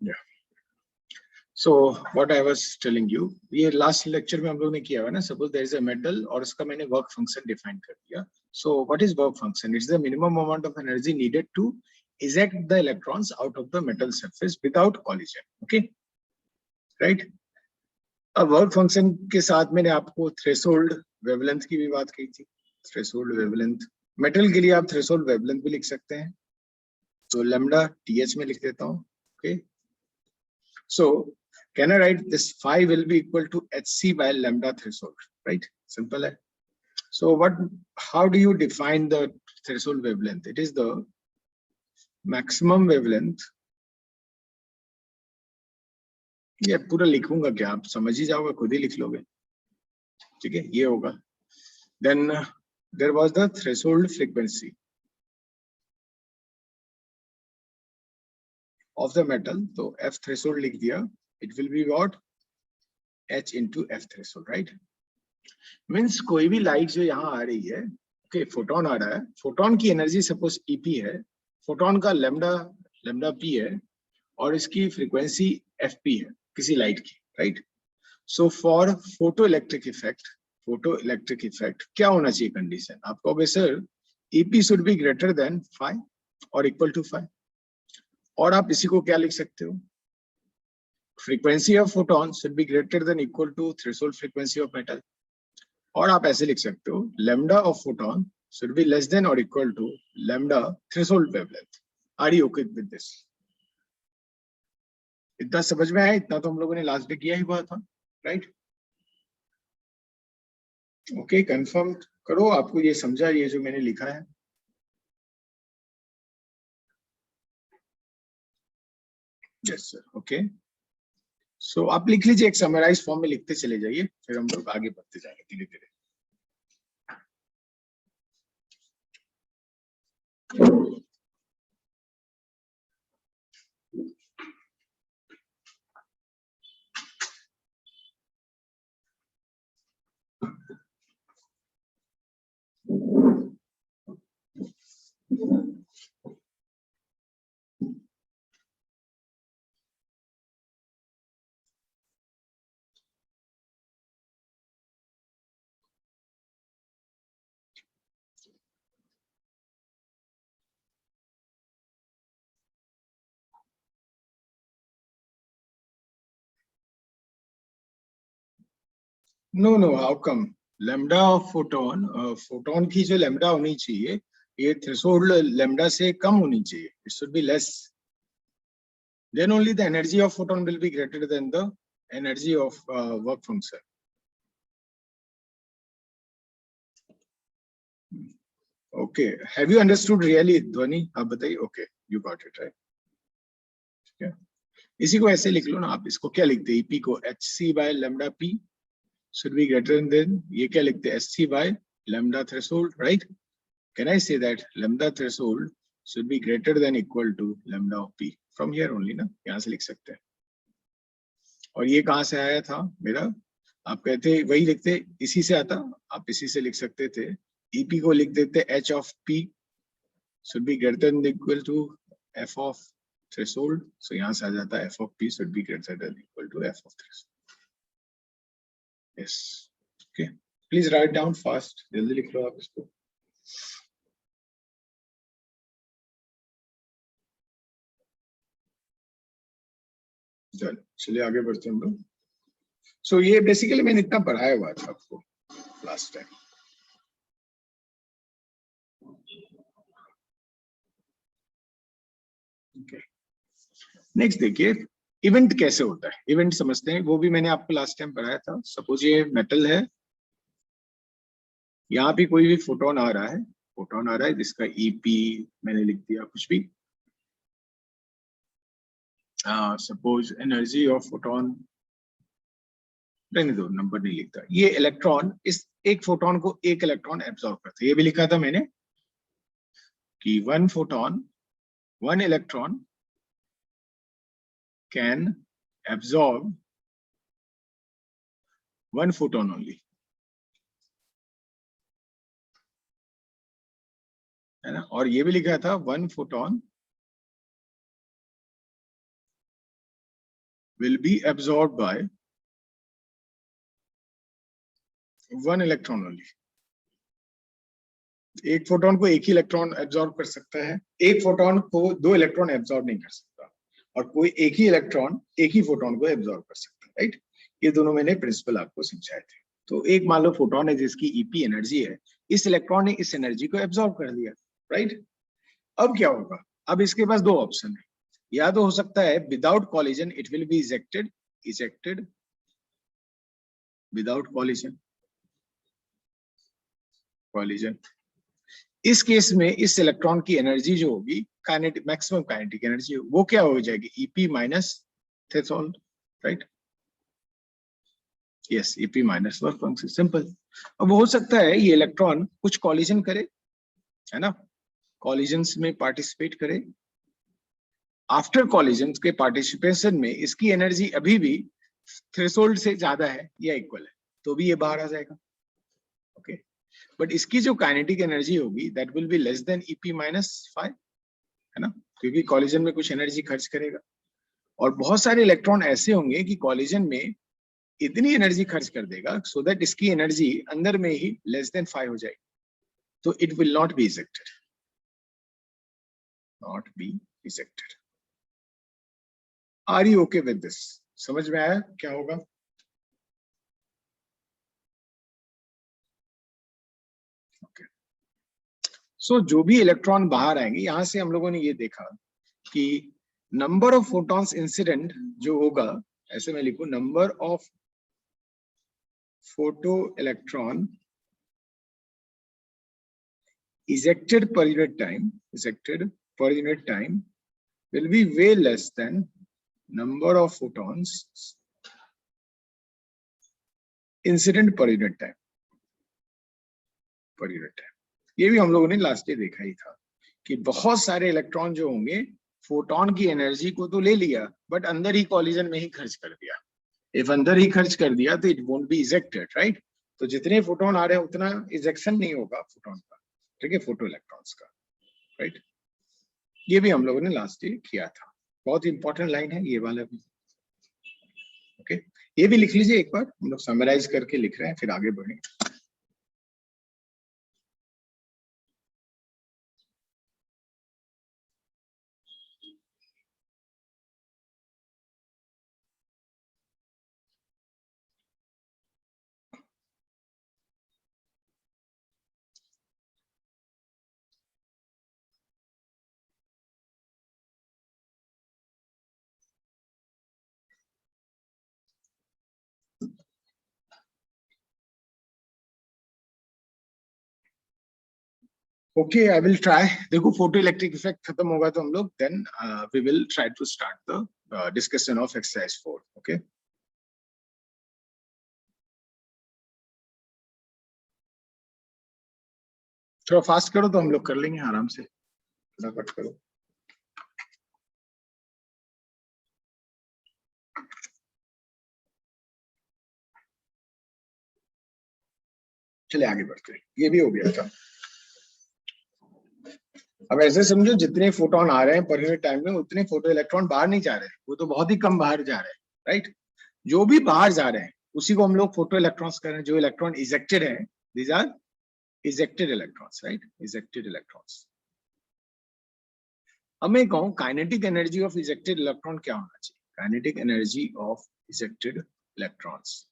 Yeah. So what I was telling you, ये last lecture में हम लोग ने किया हुआ ना, suppose there is a metal और उसका मैंने work function define कर दिया. So what is work function? It's the minimum amount of energy needed to eject the electrons out of the metal surface without collision. Okay, right? अब work function के साथ मैंने आपको थ्रेशोल्ड वेवलेंथ की भी बात की थी. थ्रेशोल्ड वेवलेंथ, मेटल के लिए आप थ्रेशोल्ड वेवलेंथ भी लिख सकते हैं. तो लैम्डा टीएच में लिख देता हूँ. Okay, so can I write this phi will be equal to hc by lambda threshold, right? Simple है. So how do you define the threshold wavelength? It is the maximum wavelength. ये पूरा लिखूंगा क्या, आप समझ ही जाओगे, खुद ही लिख लोगे. ठीक है, ये होगा. Then there was the threshold frequency of the metal. तो f threshold लिख दिया. It will be what? h into f threshold, right? Means कोई भी लाइट जो यहाँ आ रही है, okay, फोटोन आ रहा है, फोटोन की एनर्जी सपोज ep है, फोटोन का लैम्डा p है और इसकी फ्रीक्वेंसी fp है किसी लाइट की, right? So for photo electric effect क्या होना चाहिए कंडीशन? आप कहोगे sir ep should be greater then 5 और इक्वल टू 5. और आप इसी को क्या लिख सकते हो? Frequency of photon should be greater than equal to threshold frequency of metal. और आप ऐसे लिख सकते हो lambda of photon should be less than और equal to lambda threshold wavelength. Are you okay with this? इतना समझ में आया? इतना तो हम लोगों ने लास्ट डे किया ही हुआ था, राइट? ओके, कंफर्म करो आपको ये समझा, ये जो मैंने लिखा है. Yes sir, okay. सो आप लिख लीजिए, एक समराइज फॉर्म में लिखते चले जाइए, फिर हम लोग आगे बढ़ते जाएंगे धीरे धीरे. No, how come? Lambda of photon, photon की जो लैम्डा होनी चाहिए, ये थ्रेशोल्ड लैम्डा से कम होनी चाहिए. It should be less. Then only the energy of photon will be greater than the energy of work function. Okay, have you understood really, ध्वनि? आप बताइए. Okay, you got it, right? ठीक है, इसी को ऐसे लिख लो ना आप. इसको क्या लिखते हैं? EP को hc by lambda p should be greater than, ये क्या लिखते हैं? sc by lambda threshold, right? Can I say that lambda threshold should be greater than equal to lambda of p? From here only ना, यहाँ से लिख सकते हैं. और ये कहाँ से आया था मेरा? आप कहते वही लिखते, इसी से आता, आप इसी से लिख सकते थे. EP को लिख देते h of p should be greater than equal to f of threshold. So यहाँ से आ जाता f of p should be greater than equal to f of threshold. Yes, okay. Please write down fast. जल्दी लिख लो आप इसको. चलिए आगे बढ़ते हैं हम लोग. सो ये बेसिकली मैंने इतना पढ़ाया हुआ था आपको लास्ट टाइम. ओके, नेक्स्ट देखिए इवेंट कैसे होता है. इवेंट समझते हैं, वो भी मैंने आपको लास्ट टाइम पढ़ाया था. सपोज ये मेटल है, यहाँ भी कोई भी फोटोन आ रहा है, जिसका EP मैंने लिख दिया कुछ भी. सपोज एनर्जी ऑफ फोटोन, रहने दो, नंबर नहीं लिखता. ये इलेक्ट्रॉन, इस एक फोटोन को एक इलेक्ट्रॉन एब्सॉर्ब करता है. ये भी लिखा था मैंने कि one electron can absorb one photon only, है ना? और ये भी लिखा था one photon will be absorbed by one electron only. एक फोटोन को एक ही इलेक्ट्रॉन एब्जॉर्ब कर सकता है, एक फोटोन को दो इलेक्ट्रॉन एब्जॉर्ब नहीं कर सकता, और कोई एक ही इलेक्ट्रॉन एक ही फोटोन को एब्जॉर्ब कर सकता है, राइट। ये दोनों मैंने प्रिंसिपल आपको समझाए थे। तो एक मान लो फोटोन है जिसकी ईपी एनर्जी है, इस इलेक्ट्रॉन ने इस एनर्जी को एब्जॉर्ब कर लिया, राइट। अब क्या होगा, अब इसके पास दो ऑप्शन है, या तो हो सकता है without collision it will be ejected without collision. इस केस में इस इलेक्ट्रॉन की एनर्जी जो होगी काइनेटिक, मैक्सिमम काइनेटिक एनर्जी, वो क्या हो जाएगी, EP minus threshold, right. Yes, EP minus work function, simple. अब हो सकता है ये इलेक्ट्रॉन कुछ कॉलिजन करे, है ना, कॉलिजन्स में पार्टिसिपेट करे। आफ्टर कॉलिजन के पार्टिसिपेशन में इसकी एनर्जी अभी भी थ्रेशोल्ड से ज्यादा है या इक्वल है, तो भी ये बाहर आ जाएगा, ओके। बट इसकी जो काइनेटिक एनर्जी होगी that will be less then EP minus 5, है ना, क्योंकि कॉलिजन में कुछ एनर्जी खर्च करेगा। और बहुत सारे इलेक्ट्रॉन ऐसे होंगे कि कॉलिजन में इतनी एनर्जी खर्च कर देगा सो दैट इसकी एनर्जी अंदर में ही लेस देन 5 हो जाएगी, तो it will not be ejected, not be ejected. Are you okay with this? समझ में आया क्या होगा? ओके। सो जो भी इलेक्ट्रॉन बाहर आएंगे, यहां से हम लोगों ने ये देखा कि नंबर ऑफ फोटॉन्स इंसिडेंट जो होगा, ऐसे मैं लिखूं, number of photo electron ejected per unit time will be way less than number of photons incident per unit time. ये भी हम लोगों ने लास्ट ईयर देखा ही था कि बहुत सारे इलेक्ट्रॉन जो होंगे फोटोन की एनर्जी को तो ले लिया बट अंदर ही कॉलिजन में ही खर्च कर दिया। इफ अंदर ही खर्च कर दिया तो it won't be ejected, right. तो जितने फोटोन आ रहे हैं उतना इजेक्शन नहीं होगा फोटोन का, ठीक है, फोटो इलेक्ट्रॉन्स का, राइट। ये भी हम लोगों ने लास्ट ईयर किया था, बहुत इंपॉर्टेंट लाइन है ये वाला भी, ओके। ये भी लिख लीजिए एक बार, हम लोग समराइज करके लिख रहे हैं फिर आगे बढ़ेंगे। Okay, I will try. देखो फोटो इलेक्ट्रिक इफेक्ट खत्म होगा तो हम लोग then we will try to start the discussion of exercise 4, okay. थोड़ा फास्ट करो तो हम लोग कर लेंगे आराम से, फटाफट करो। चलिए आगे बढ़ते हैं, ये भी हो गया था। अब ऐसे समझो जितने फोटोन आ रहे हैं पर यूनिट टाइम में उतने फोटो इलेक्ट्रॉन बाहर नहीं जा रहे हैं, वो तो बहुत ही कम बाहर जा रहे हैं, राइट। जो भी बाहर जा रहे हैं उसी को हम लोग फोटो इलेक्ट्रॉन्स कर रहे हैं। जो इलेक्ट्रॉन इजेक्टेड है, these are ejected electrons, right, ejected electrons. अब मैं कहूं kinetic energy of ejected electron क्या होना चाहिए? Kinetic energy of ejected electrons,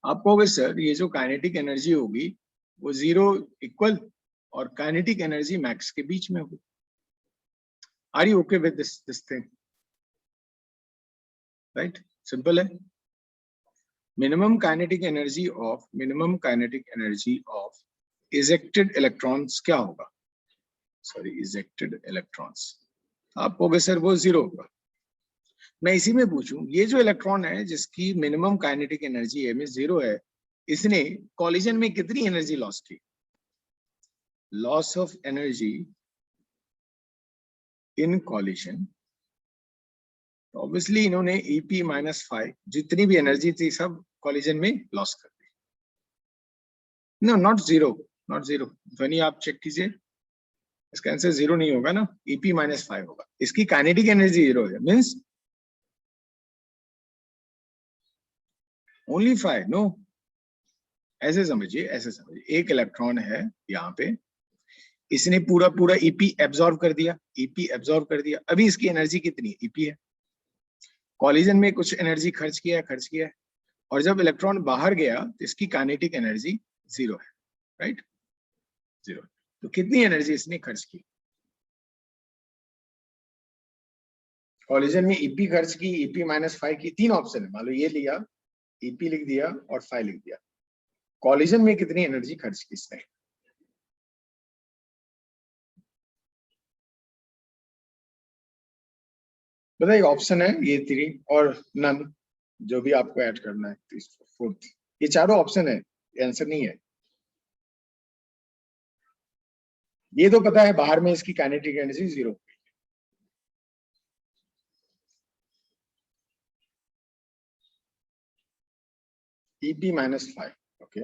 आप कहोगे सर ये जो काइनेटिक एनर्जी होगी वो 0 इक्वल और काइनेटिक एनर्जी मैक्स के बीच में होगी। Are you okay with this thing? Right, simple है। Minimum kinetic energy of ejected electrons क्या होगा? सॉरी, इजेक्टेड इलेक्ट्रॉन्स, आप कहोगे सर वो 0 होगा। मैं इसी में पूछूं, ये जो इलेक्ट्रॉन है जिसकी मिनिमम काइनेटिक एनर्जी है, 0 है, इसने कॉलिजन में कितनी एनर्जी लॉस की? Loss of energy in collision, obviously इन्होंने ईपी माइनस 5 जितनी भी एनर्जी थी सब कॉलिजन में लॉस कर दी। नो, नॉट 0, ध्वनि आप चेक कीजिए, इसका आंसर 0 नहीं होगा ना, EP -5 होगा। इसकी काइनेटिक एनर्जी 0 है, मीन्स ओनली 5। नो, ऐसे समझिए, ऐसे समझिए, एक इलेक्ट्रॉन है यहाँ पे, इसने पूरा पूरा EP एब्जॉर्ब कर दिया, EP एब्जॉर्ब कर दिया। अभी इसकी एनर्जी कितनी है? EP है। कॉलिजन में कुछ एनर्जी खर्च किया है, और जब इलेक्ट्रॉन बाहर गया तो इसकी काइनेटिक एनर्जी 0 है, राइट? 0। तो कितनी एनर्जी इसने खर्च की? कॉलिजन में EP खर्च की, EP -5 की। 3 ऑप्शन है, मान लो ये लिया, EP लिख दिया और 5 लिख दिया। कॉलिजन में कितनी एनर्जी खर्च की इसने? बताइए, ऑप्शन है ये 3 और नन, जो भी आपको ऐड करना है, 4th। ये चारों ऑप्शन है, आंसर नहीं है। ये तो पता है बाहर में इसकी काइनेटिक एनर्जी 0। EP -5, okay.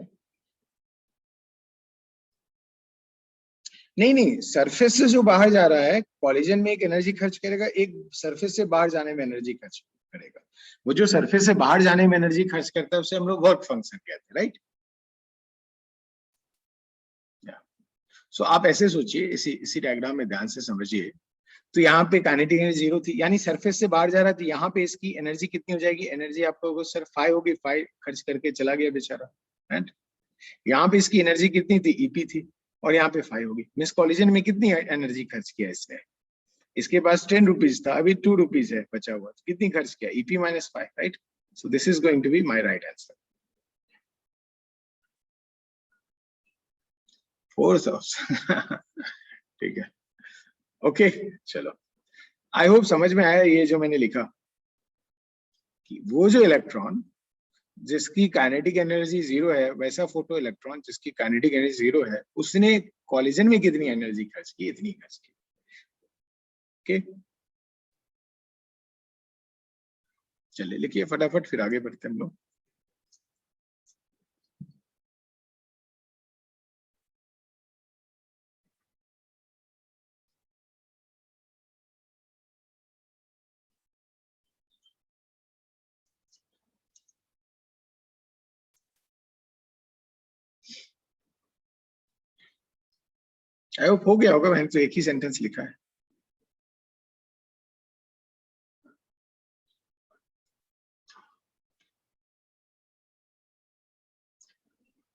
नहीं नहीं, सरफेस से जो बाहर जा रहा है, कॉलिजन में एक एनर्जी खर्च करेगा, एक सरफेस से बाहर जाने में एनर्जी खर्च करेगा। वो जो सरफेस से बाहर जाने में एनर्जी खर्च करता है उसे हम लोग वर्क फंक्शन कहते हैं, राइट? सो आप ऐसे सोचिए, इसी डायग्राम में ध्यान से समझिए। तो यहाँ पे काइनेटिक एनर्जी 0 थी, यानी सरफेस से बाहर जा रहा है, तो यहाँ पे इसकी एनर्जी कितनी हो जाएगी? एनर्जी आपको सर 5 होगी, 5 खर्च करके चला गया बेचारा, राइट? यहाँ पे इसकी एनर्जी कितनी थी? EP थी, और यहाँ पे 5 होगी। मिस कॉलिजन में कितनी एनर्जी खर्च किया इसने? इसके पास 10 रुपीज था, अभी 2 रुपीज है बचा हुआ, तो कितनी खर्च किया? EP -5, right? So this is going to be my right answer. 4th option. ठीक है, ओके, चलो। आई होप समझ में आया ये जो मैंने लिखा, कि वो जो इलेक्ट्रॉन जिसकी काइनेटिक एनर्जी 0 है, वैसा फोटो इलेक्ट्रॉन जिसकी काइनेटिक एनर्जी 0 है, उसने कॉलिजन में कितनी एनर्जी खर्च की? इतनी खर्च की। ओके, चलिए लिखिए फटाफट, फिर आगे बढ़ते हम लोग। आई होप हो गया होगा, मैंने तो एक ही सेंटेंस लिखा है।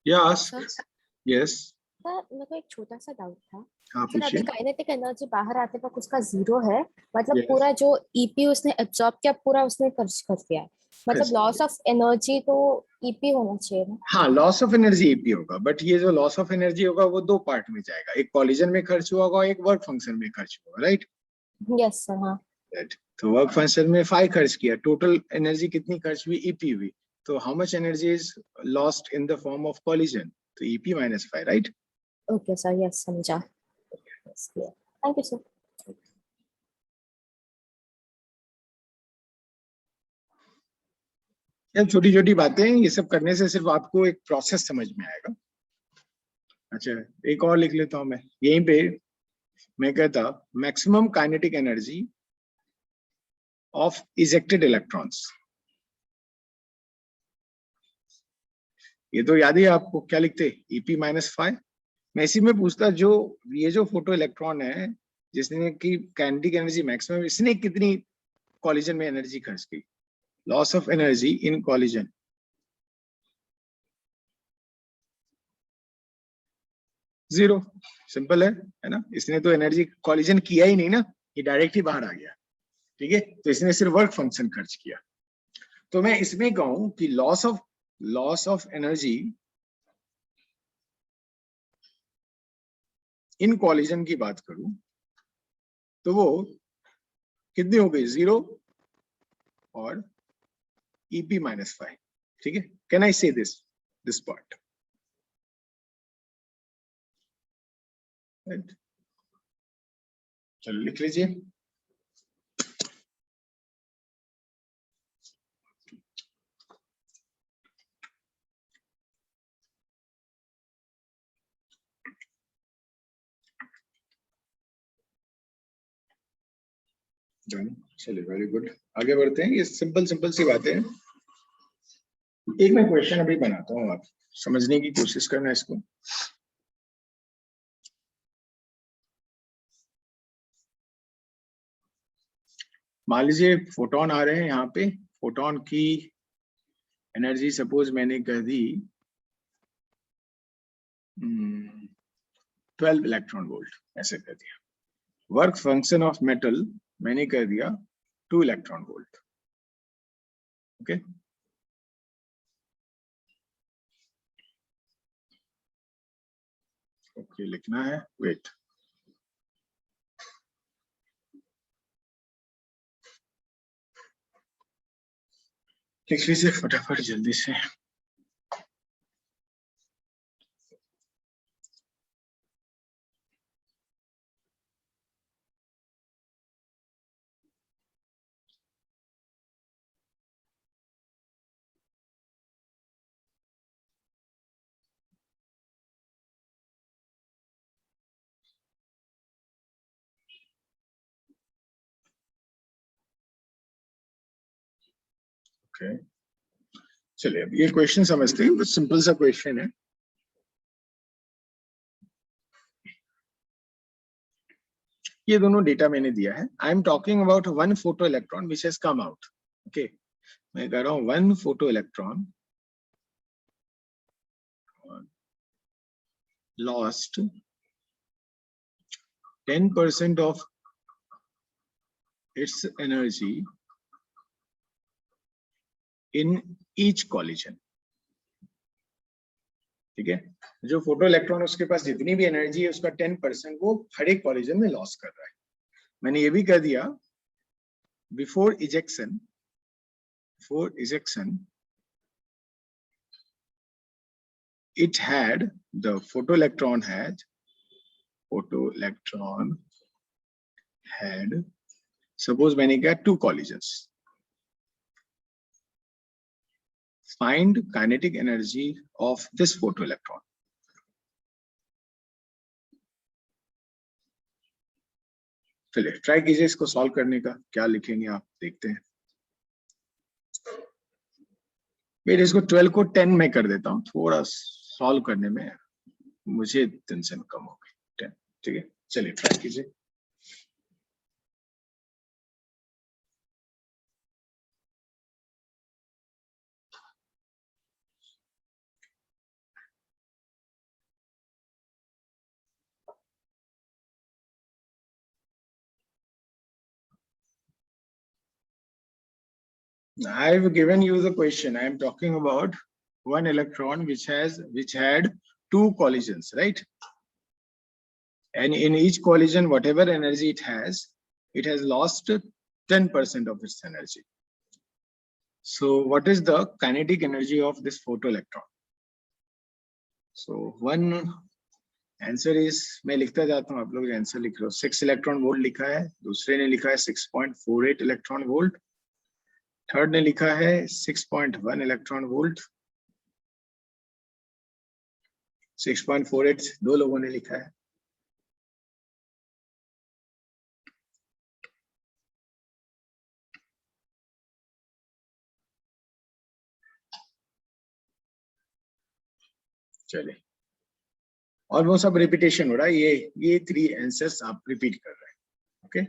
Yes, sir yes. सर मेरे को एक छोटा सा डाउट था। हाँ, सर अभी पूछिए। काइनेटिक एनर्जी बाहर आते वक्त उसका 0 है, मतलब यस, पूरा जो ईपी उसने एब्जॉर्ब किया पूरा उसने खर्च कर दिया है, खर्च मतलब लॉस किया। ऑफ एनर्जी तो ईपी होना चाहिए ना? हाँ, लॉस ऑफ एनर्जी EP होगा, बट ये जो लॉस ऑफ एनर्जी होगा वो 2 पार्ट में जाएगा, एक कॉलिजन में खर्च हुआ होगा, एक वर्क फंक्शन में खर्च होगा, राइट? यस सर, हाँ। राइट। तो वर्क फंक्शन में 5 खर्च किया, टोटल एनर्जी कितनी खर्च हुई? EP हुई। तो how much energy is lost in the form of collision? तो EP -5, right? Okay sir, yes समझा। Thank you sir. ये छोटी छोटी बातें, ये सब करने से सिर्फ आपको एक प्रोसेस समझ में आएगा। अच्छा, एक और लिख लेता हूं मैं यहीं पे। मैं कहता maximum kinetic energy of ejected electrons. ये तो याद ही है आपको, क्या लिखते? EP -5। मैं इसी में पूछता, जो ये जो फोटो इलेक्ट्रॉन है जिसने की काइनेटिक एनर्जी मैक्सिमम, इसने कितनी कॉलिजन में एनर्जी खर्च की? Loss of energy in collision 0। Simple है ना? इसने तो एनर्जी कॉलिजन किया ही नहीं ना, ये डायरेक्ट ही बाहर आ गया। ठीक है, तो इसने सिर्फ वर्क फंक्शन खर्च किया। तो मैं इसमें कहूं कि loss of energy in collision की बात करूं तो वो कितनी हो गई? 0 और EP -5। ठीक है, कैन आई से दिस पार्ट, राइट? चलो लिख लीजिए। चलिए वेरी गुड, आगे बढ़ते हैं। ये सिंपल सिंपल सी बातें हैं। एक मैं क्वेश्चन अभी बनाता हूँ, आप समझने की कोशिश करना इसको। मान लीजिए फोटोन आ रहे हैं यहाँ पे, फोटोन की एनर्जी सपोज मैंने कह दी 12 इलेक्ट्रॉन वोल्ट, ऐसे कर दिया। वर्क फंक्शन ऑफ मेटल मैंने कह दिया 2 इलेक्ट्रॉन वोल्ट। ओके, ओके लिखना है, वेट लिख लीजिए फटाफट जल्दी से। ओके चलिए, अब ये क्वेश्चन समझते हैं, सिंपल सा क्वेश्चन है। ये दोनों डेटा मैंने दिया है। I am talking about 1 photo electron which has come out. Okay, मैं कह रहा हूं 1 photo electron lost 10% of its energy in each collision। ठीक है, जो फोटो इलेक्ट्रॉन उसके पास जितनी भी एनर्जी है उसका 10% वो हर एक कॉलिजन में लॉस कर रहा है। मैंने ये भी कह दिया before ejection it had, the photoelectron had suppose मैंने कहा 2 collisions, find kinetic energy of this photoelectron। चलिए ट्राई कीजिए इसको सॉल्व करने का, क्या लिखेंगे आप देखते हैं। मेरे इसको 12 को 10 में कर देता हूँ, थोड़ा सॉल्व करने में मुझे टेंशन कम हो गई। 10, ठीक है, चलिए ट्राई कीजिए। I've given you the question. I am talking about one electron which had 2 collisions, right? And in each collision, whatever energy it has lost 10% of its energy. So what is the kinetic energy of this photoelectron? So one answer is, मैं लिखता जाता हूँ, आप लोग answer लिख रहे हो। 6 electron volt लिखा है, दूसरे ने लिखा है 6.48 इलेक्ट्रॉन वोल्ट, थर्ड ने लिखा है 6.1 इलेक्ट्रॉन वोल्ट। 6.48 दो लोगों ने लिखा है। चलिए, और वो सब रिपीटेशन हो रहा है, ये 3 आंसर्स आप रिपीट कर रहे हैं। Okay,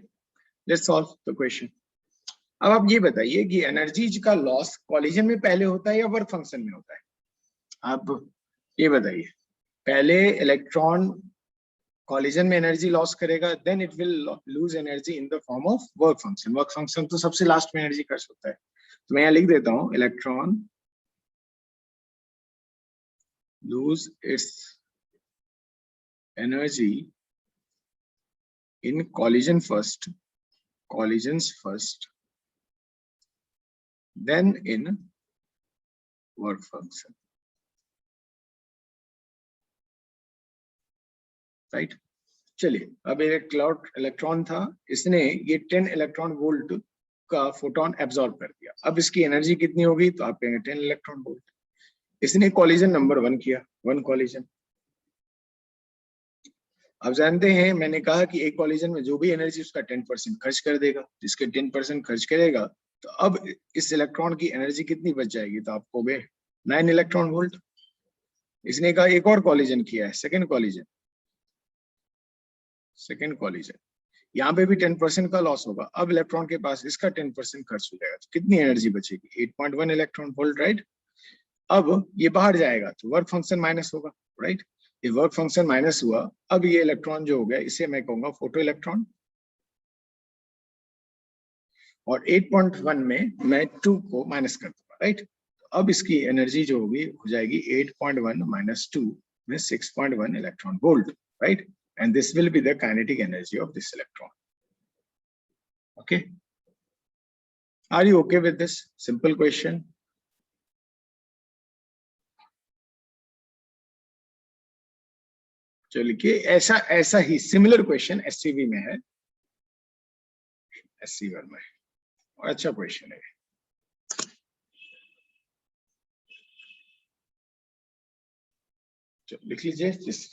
let's solve the question. अब आप ये बताइए कि एनर्जी का लॉस कॉलिजन में पहले होता है या वर्क फंक्शन में होता है? आप ये बताइए, पहले इलेक्ट्रॉन कॉलिजन में एनर्जी लॉस करेगा, then it will lose energy in the form of work function. Work function तो सबसे लास्ट में एनर्जी खर्च होता है। तो मैं यहाँ लिख देता हूँ, electron lose its energy in collisions first, then in work function, right? चलिए, अब एक क्लाउड इलेक्ट्रॉन था, इसने ये 10 इलेक्ट्रॉन वोल्ट का फोटोन एब्सॉर्ब कर दिया। अब इसकी एनर्जी कितनी होगी? तो आप कहेंगे 10 इलेक्ट्रॉन वोल्ट। इसने कॉलिजन नंबर 1 किया, 1 कॉलिजन। आप जानते हैं मैंने कहा कि एक कॉलिजन में जो भी एनर्जी उसका 10% खर्च कर देगा, जिसके 10% खर्च करेगा तो अब इस इलेक्ट्रॉन की एनर्जी कितनी बच जाएगी, तो आपको 9 इलेक्ट्रॉन वोल्ट। इसने कहा एक और कॉलिजन किया है, सेकेंड कॉलिजन, यहाँ पे भी 10% का लॉस होगा। अब इलेक्ट्रॉन के पास इसका 10% खर्च हो जाएगा, तो कितनी एनर्जी बचेगी, 8.1 इलेक्ट्रॉन वोल्ट, राइट। अब ये बाहर जाएगा तो वर्क फंक्शन माइनस होगा, राइट। ये वर्क फंक्शन माइनस हुआ, अब ये इलेक्ट्रॉन जो हो गया इसे मैं कहूंगा फोटो इलेक्ट्रॉन, और 8.1 में मैं 2 को माइनस कर दूंगा, राइट। अब इसकी एनर्जी जो होगी हो जाएगी 8.1 माइनस 2 में 6.1 electron volt, right. And this will be the kinetic energy of this electron. Okay, are you okay with this simple question? जो लिखिए ऐसा ही सिमिलर क्वेश्चन एससीवी में है, SC1 में, और अच्छा क्वेश्चन है। चलो लिख लीजिए जिस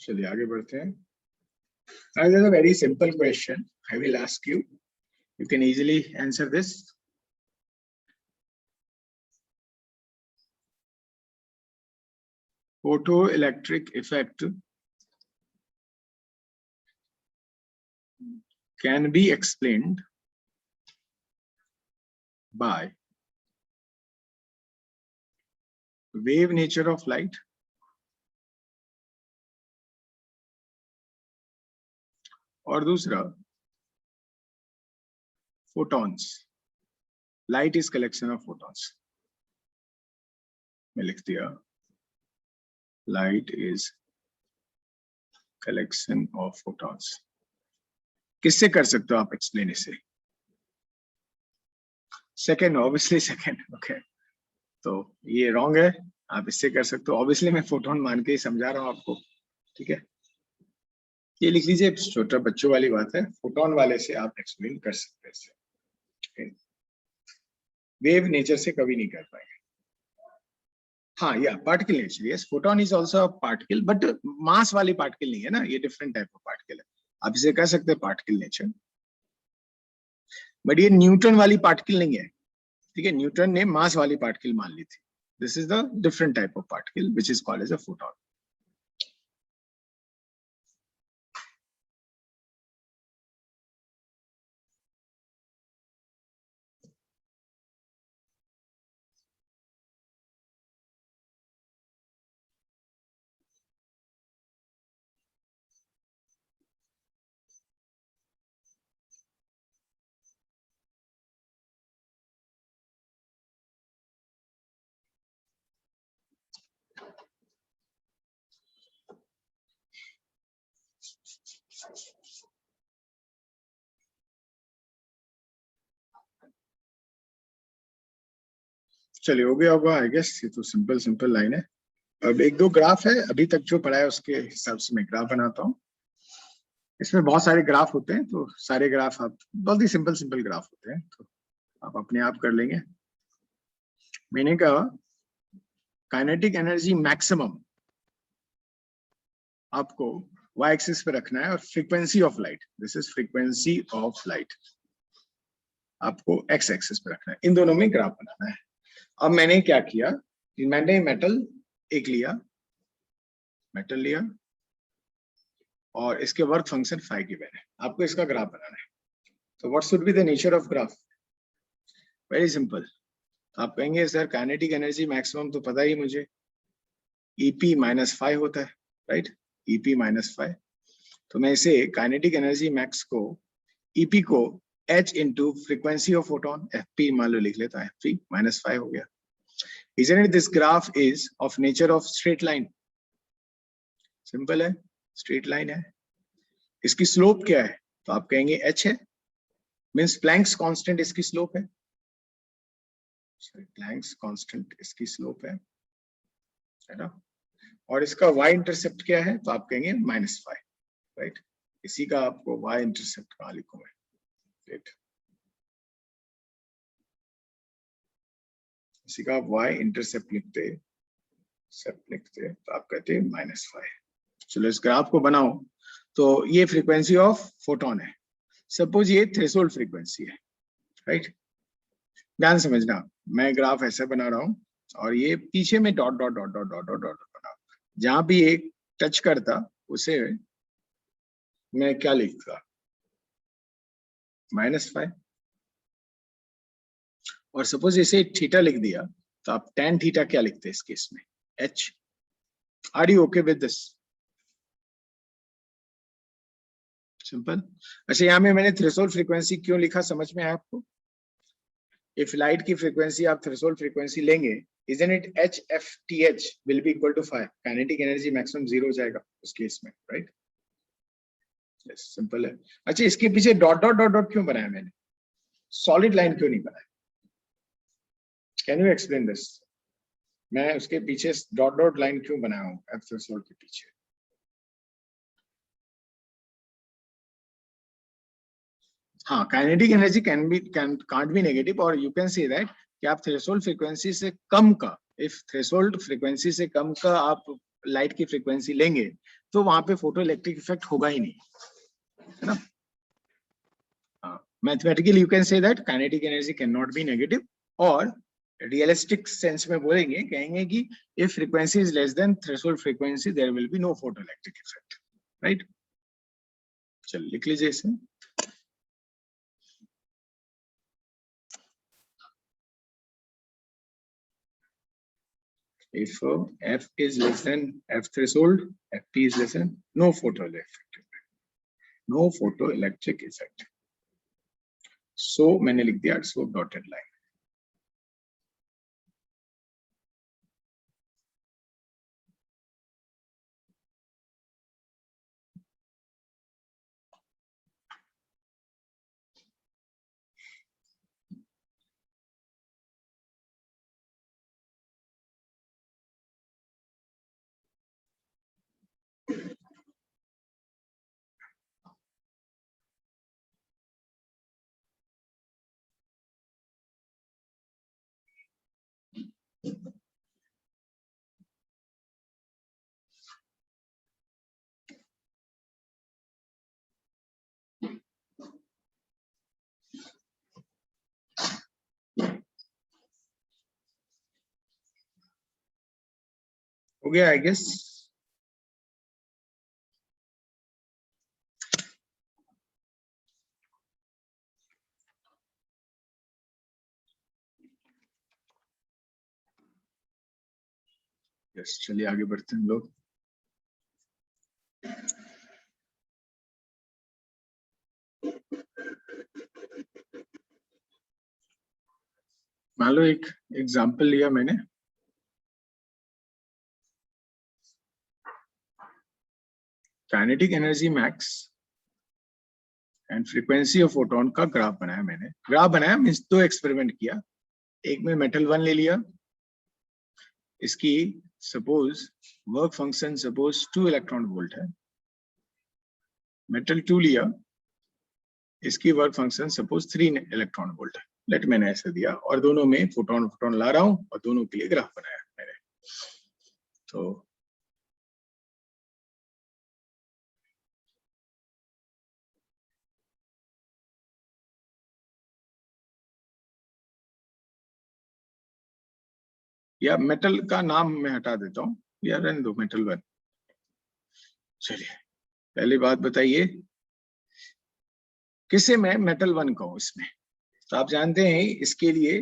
चलिए आगे बढ़ते हैं। Now this is a very simple question. I will ask you. You can easily answer this. Photoelectric effect can be explained by wave nature of light और दूसरा photons. Light is collection of photons. मैं लिख दिया light is collection of photons. किससे कर सकते हो आप एक्सप्लेन इसे? Second, obviously second, okay. तो ये रॉन्ग है, आप इससे कर सकते हो। ऑब्वियसली मैं फोटोन मान के ही समझा रहा हूँ आपको, ठीक है। ये लिख लीजिए, छोटा बच्चों वाली बात है, फोटोन वाले से आप एक्सप्लेन कर सकते हैं, वेव नेचर से कभी नहीं कर पाएंगे। हाँ, या particle nature, yes, photon is also particle, but mass वाली पार्टिकल नहीं है ना, ये डिफरेंट टाइप ऑफ पार्टिकल है। आप इसे कह सकते हैं पार्टिकल नेचर, बट ये न्यूटन वाली पार्टिकल नहीं है, ठीक है। न्यूटन ने मास वाली पार्टिकल मान ली थी। This is the different type of particle which is called as a photon. चलिए हो गया होगा आई गेस, ये तो सिंपल लाइन है। अब एक दो ग्राफ है, अभी तक जो पढ़ा है उसके हिसाब से मैं ग्राफ बनाता हूँ। इसमें बहुत सारे ग्राफ होते हैं, तो सारे ग्राफ आप बहुत ही सिंपल ग्राफ होते हैं, तो आप अपने आप कर लेंगे। मैंने कहा काइनेटिक एनर्जी मैक्सिमम आपको y एक्सिस पे रखना है, और frequency of light, this is frequency of light, आपको x एक्सिस पे रखना है। इन दोनों में ग्राफ बनाना है। अब मैंने क्या किया, मैंने मेटल लिया और इसके वर्क फंक्शन फाई गिवन है, आपको इसका ग्राफ बनाना है। So what should be the nature of graph? Very simple. आप कहेंगे सर काइनेटिक एनर्जी मैक्सिमम तो पता ही मुझे, EP -5 होता है, राइट? EP -5. तो मैं इसे काइनेटिक एनर्जी मैक्स को EP को H into frequency of photon FP मान लो लिख लेता है, FP -5 हो गया. Isn't it this graph is of nature of straight line? Simple है, स्ट्रेट लाइन है. इसकी स्लोप क्या है? तो आप कहेंगे H है, मीन्स प्लैंक्स कांस्टेंट इसकी स्लोप है. प्लैंक्स कांस्टेंट इसकी स्लोप है ना? और इसका y इंटरसेप्ट क्या है? तो आप कहेंगे -5, राइट? इसी का आपको y इंटरसेप्ट कहाँ लिखूं मैं? राइट, इसी का आप y इंटरसेप्ट लिखते तो आप कहते -5. चलो इस ग्राफ को बनाओ. तो ये फ्रीक्वेंसी ऑफ फोटोन है. सपोज ये थ्रेशोल्ड फ्रीक्वेंसी है, राइट? ध्यान समझना, मैं ग्राफ ऐसे बना रहा हूं और ये पीछे में dot dot dot dot dot dot dot बना. जहां भी एक टच करता उसे मैं क्या लिखता? -5. और सपोज इसे थीटा लिख दिया तो आप tan थीटा क्या लिखते हैं इस केस में? H. Are you okay with this? Simple. अच्छा, यहाँ में मैंने थ्रेशोल्ड फ्रीक्वेंसी क्यों लिखा, समझ में आया आपको? इफ लाइट की फ्रीक्वेंसी आप थ्रेशोल्ड फ्रीक्वेंसी लेंगे, isn't it HFTH will be equal to 5? Kinetic energy maximum 0 हो जाएगा उस केस में, राइट? यस, सिंपल है. अच्छा, इसके पीछे डॉट डॉट डॉट डॉट क्यों बनाया मैंने? सॉलिड लाइन क्यों नहीं बनाया? Can you explain this? मैं उसके पीछे डॉट डॉट लाइन क्यों बनाया हूँ एफ थ्रेशोल्ड के पीछे? हाँ, kinetic energy can't be negative, और यू कैन से दैट कि आप थ्रेशोल्ड फ्रीक्वेंसी से कम का, इफ थ्रेशोल्ड फ्रीक्वेंसी से कम का आप लाइट की फ्रीक्वेंसी लेंगे तो वहां पे फोटो इलेक्ट्रिक इफेक्ट होगा ही नहीं, है ना? Mathematically you can say that kinetic energy can not be negative, और रियलिस्टिक सेंस में बोलेंगे, कहेंगे कि if frequency is less than threshold frequency there will be no photo electric effect, right? चलिए लिख लीजिए इसे. If F is less than F threshold, FP is less than no photoelectric effect. No photoelectric effect. So मैंने लिख दिया so dotted line. हो गया I guess. Yes, चलिए आगे बढ़ते हैं लोग. मान लो एक एग्जांपल लिया मैंने. Kinetic energy max and frequency of photon का ग्राफ बनाया मैंने. ग्राफ बनाया मींस दो एक्सपेरिमेंट किया. एक में मेटल 1 ले लिया, इसकी suppose work function suppose 2 electron volt है. मेटल 2 लिया, इसकी work function suppose 3 electron volt है. लेट मैंने ऐसे दिया और दोनों में फोटोन फोटोन ला रहा हूं और दोनों के लिए ग्राफ बनाया मैंने. तो या मेटल का नाम मैं हटा देता हूं, या रहने दो मेटल 1. चलिए पहली बात बताइए, किसे मैं मेटल 1 कहूँ इसमें? तो आप जानते हैं इसके लिए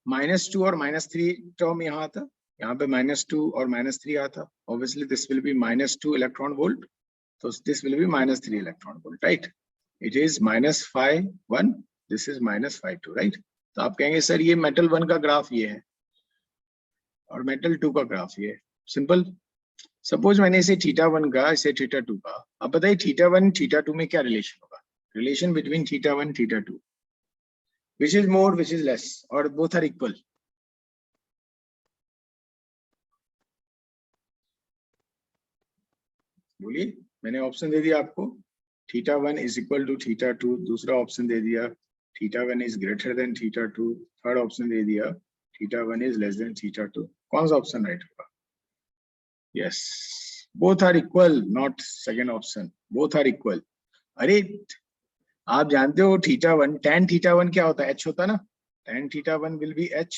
-2 और -3 टर्म यहाँ था, यहाँ पे -2 और -3 आता, obviously this will be -2 electron volt, तो this will be -3 electron volt, right? It is -phi1, this is -phi2, right? तो आप कहेंगे सर ये मेटल 1 का ग्राफ ये है और मेटल 2 का ग्राफ ये है। सिंपल। सपोज मैंने इसे θ1 का, इसे θ2 का, अब बताइए θ1 θ2 में क्या रिलेशन होगा? Relation between θ1 θ2, which is more, which is less, or both are equal? बोलिए, मैंने ऑप्शन दे दिया आपको, θ1 इज इक्वल टू θ2, दूसरा ऑप्शन दे दिया θ1 is greater than θ2, third option दे दिया θ1 इज लेस देन θ2। कौन सा ऑप्शन राइट होगा? Yes, both are equal, not second option, both are equal. अरे आप जानते हो θ1, tan θ1 क्या होता है? h होता है ना, tan θ1 will be h,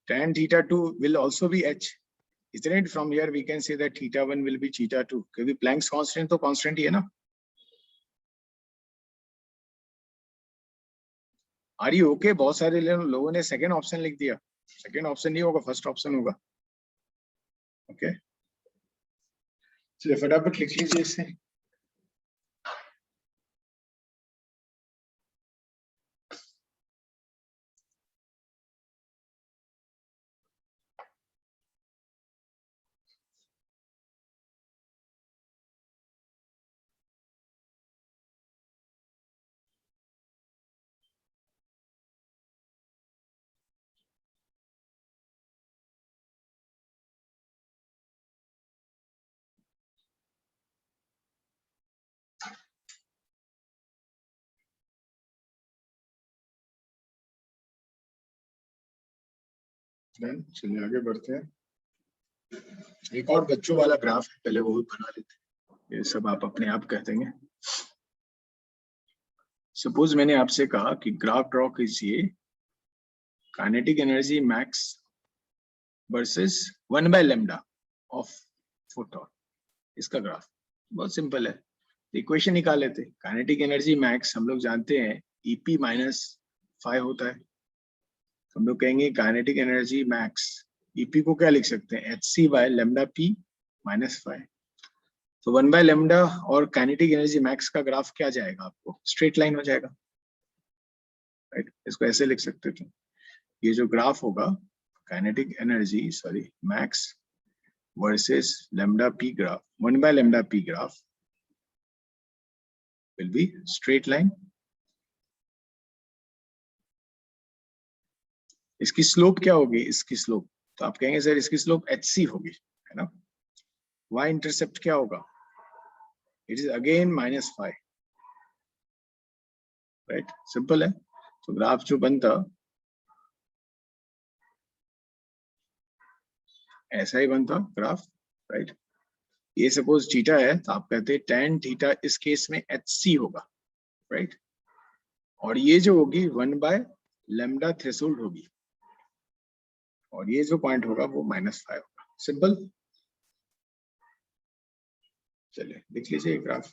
tan θ2 will also be h, isn't it? From here we can say that θ1 will be θ2, क्योंकि प्लैंक्स कांस्टेंट तो कांस्टेंट ही है ना। Are you okay? बहुत सारे लोगों ने सेकंड ऑप्शन लिख दिया, सेकंड ऑप्शन नहीं होगा, फर्स्ट ऑप्शन होगा। ओके, चलिए फटाफट लिख लीजिए इसे। चलिए आगे बढ़ते हैं। एक और बच्चों वाला ग्राफ है, पहले वो भी बना लेते हैं, ये सब आप अपने आप कह देंगे। सपोज मैंने आपसे कहा कि ग्राफ ड्रॉ कीजिए kinetic energy max versus 1/λ of photon, इसका ग्राफ बहुत सिंपल है। इक्वेशन निकाल लेते। काइनेटिक एनर्जी मैक्स हम लोग जानते हैं EP - phi होता है, हम लोग कहेंगे काइनेटिक एनर्जी मैक्स, EP को क्या लिख सकते हैं? hc/λp - phi। तो 1/λ और काइनेटिक एनर्जी मैक्स का ग्राफ क्या जाएगा आपको? स्ट्रेट लाइन हो जाएगा, राइट? इसको ऐसे लिख सकते थे, ये जो ग्राफ होगा kinetic energy max versus λp graph, 1/λp graph will be straight line। इसकी स्लोप क्या होगी? इसकी स्लोप, तो आप कहेंगे सर इसकी स्लोप hc होगी, है ना? y इंटरसेप्ट क्या होगा? It is again -phi, right? Simple है। तो ग्राफ जो बनता ऐसा ही बनता ग्राफ, राइट? ये सपोज थीटा है, तो आप कहते हैं tan थीटा इस केस में hc होगा, राइट? और ये जो होगी 1/λ थ्रेशोल्ड होगी, और ये जो पॉइंट होगा वो -phi होगा। सिंपल। चलिए लिख लीजिए ग्राफ।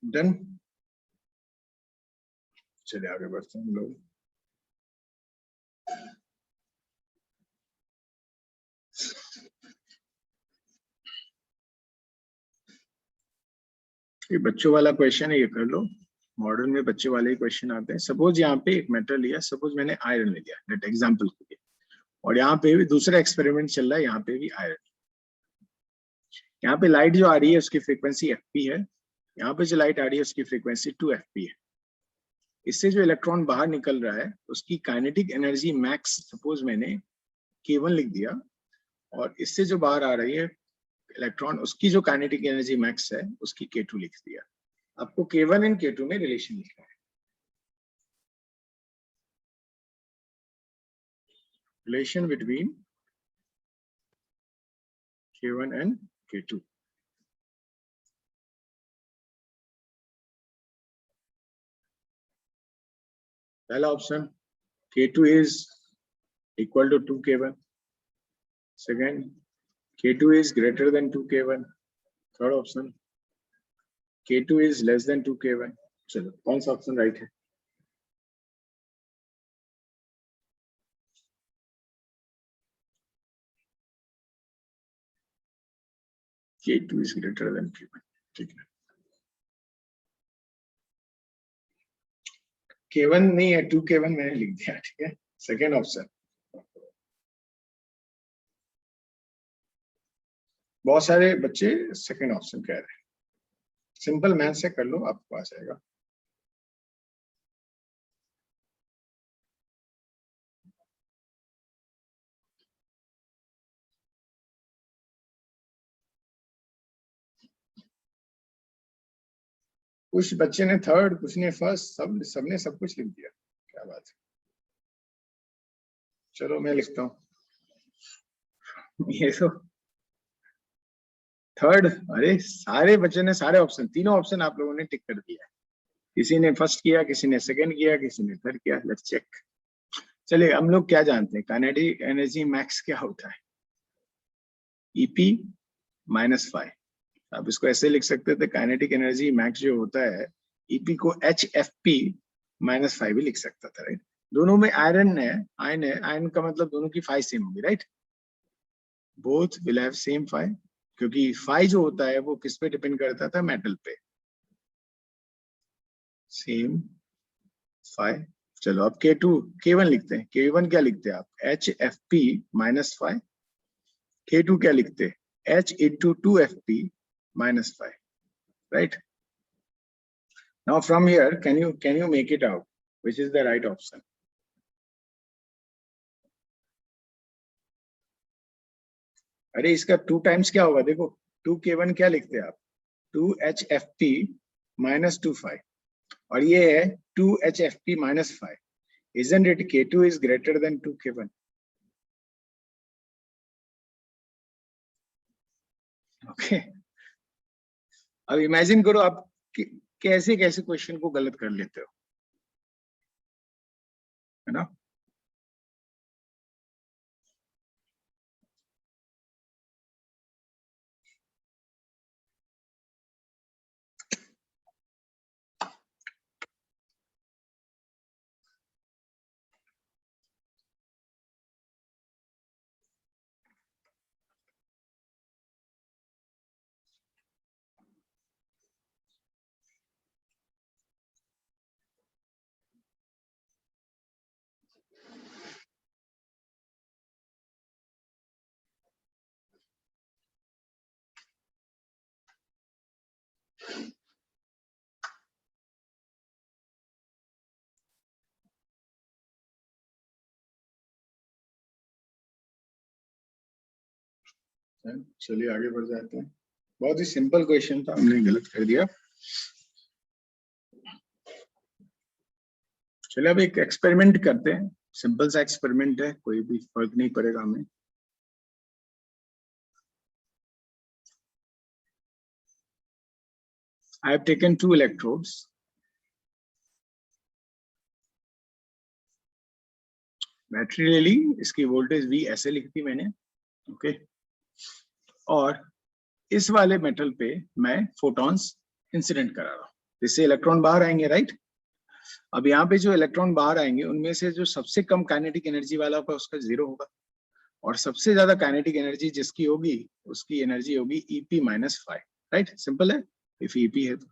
डन। चलिए आगे बढ़ते हैं हम लोग। ये बच्चों वाला क्वेश्चन है, ये कर लो। मॉडर्न में बच्चे वाले ही क्वेश्चन आते हैं। सपोज यहाँ पे एक मेटल लिया, सपोज मैंने आयरन ले लिया, लेट एग्जांपल के लिए, और यहाँ पे भी दूसरा एक्सपेरिमेंट चल रहा है, यहाँ पे भी आयरन। यहाँ पे लाइट जो आ रही है उसकी फ्रीक्वेंसी fp है, यहाँ पे जो लाइट आ रही है उसकी फ्रीक्वेंसी 2fp है। इससे जो इलेक्ट्रॉन बाहर निकल रहा है उसकी काइनेटिक एनर्जी मैक्स सपोज मैंने k1 लिख दिया, और इससे जो बाहर आ रही है इलेक्ट्रॉन, उसकी जो काइनेटिक एनर्जी मैक्स है उसकी k2 लिख दिया। आपको k1 एंड k2 में रिलेशन लिखना है। Relation between k1 and k2। पहला option k2 is equal to 2k1, second k2 is greater than 2k1, third option k2 is less than 2k1। चलो कौन सा ऑप्शन राइट है? k2 is greater than k1, ठीक है। k1 नहीं है, 2k1 मैंने लिख दिया, ठीक है। सेकेंड ऑप्शन, बहुत सारे बच्चे सेकेंड ऑप्शन कह रहे हैं। सिंपल मैथ से कर लो, आपके पास आएगा। कुछ बच्चे ने थर्ड, कुछ ने फर्स्ट, सबने सब कुछ लिख दिया, क्या बात है। चलो मैं लिखता हूँ ये तो थर्ड। अरे सारे बच्चों ने सारे ऑप्शन, तीनों ऑप्शन आप लोगों ने टिक कर दिया है। किसी ने फर्स्ट किया, किसी ने सेकंड किया, किसी ने थर्ड किया। Let's check. चलिए हम लोग क्या जानते हैं, काइनेटिक एनर्जी मैक्स क्या होता है? EP minus five. आप इसको ऐसे लिख सकते थे, काइनेटिक एनर्जी मैक्स जो होता है ईपी को H F P minus five भी लिख सकता था, राइट। दोनों में आयरन है, आयन है, आयन का मतलब दोनों की फाइव सेम होगी, right. Both will have same five, क्योंकि फाइव जो होता है वो किस पे डिपेंड करता था? मेटल पे। Same five. चलो अब K2 K1 लिखते हैं। K1 क्या लिखते हैं आप? H F P minus five. K2 क्या लिखते हैं? H into 2fp minus 5, right? Now from here, can you make it out? Which is the right option? अरे इसका 2 टाइम्स क्या होगा? देखो 2k1 क्या लिखते हैं आप? 2hfp minus 25, और ये है 2hfp minus 5. Isn't it K2 is greater than 2k1? Okay. अब इमेजिन करो आप कैसे कैसे क्वेश्चन को गलत कर लेते हो, है ना। चलिए आगे बढ़ जाते हैं। बहुत ही सिंपल क्वेश्चन था, हमने गलत कर दिया। चलिए अब एक एक्सपेरिमेंट करते हैं। सिंपल सा एक्सपेरिमेंट है, कोई भी फर्क नहीं पड़ेगा हमें। I have taken 2 electrodes. Battery ले ली, इसकी वोल्टेज V ऐसे लिखती मैंने, ओके। और इस वाले मेटल पे मैं फोटॉन्स इंसिडेंट करा रहा हूँ, इससे इलेक्ट्रॉन बाहर आएंगे, राइट। अब यहाँ पे जो इलेक्ट्रॉन बाहर आएंगे उनमें से जो सबसे कम काइनेटिक एनर्जी वाला होगा उसका 0 होगा, और सबसे ज्यादा काइनेटिक एनर्जी जिसकी होगी उसकी एनर्जी होगी EP-5, राइट। सिंपल है, इफ EP है तो।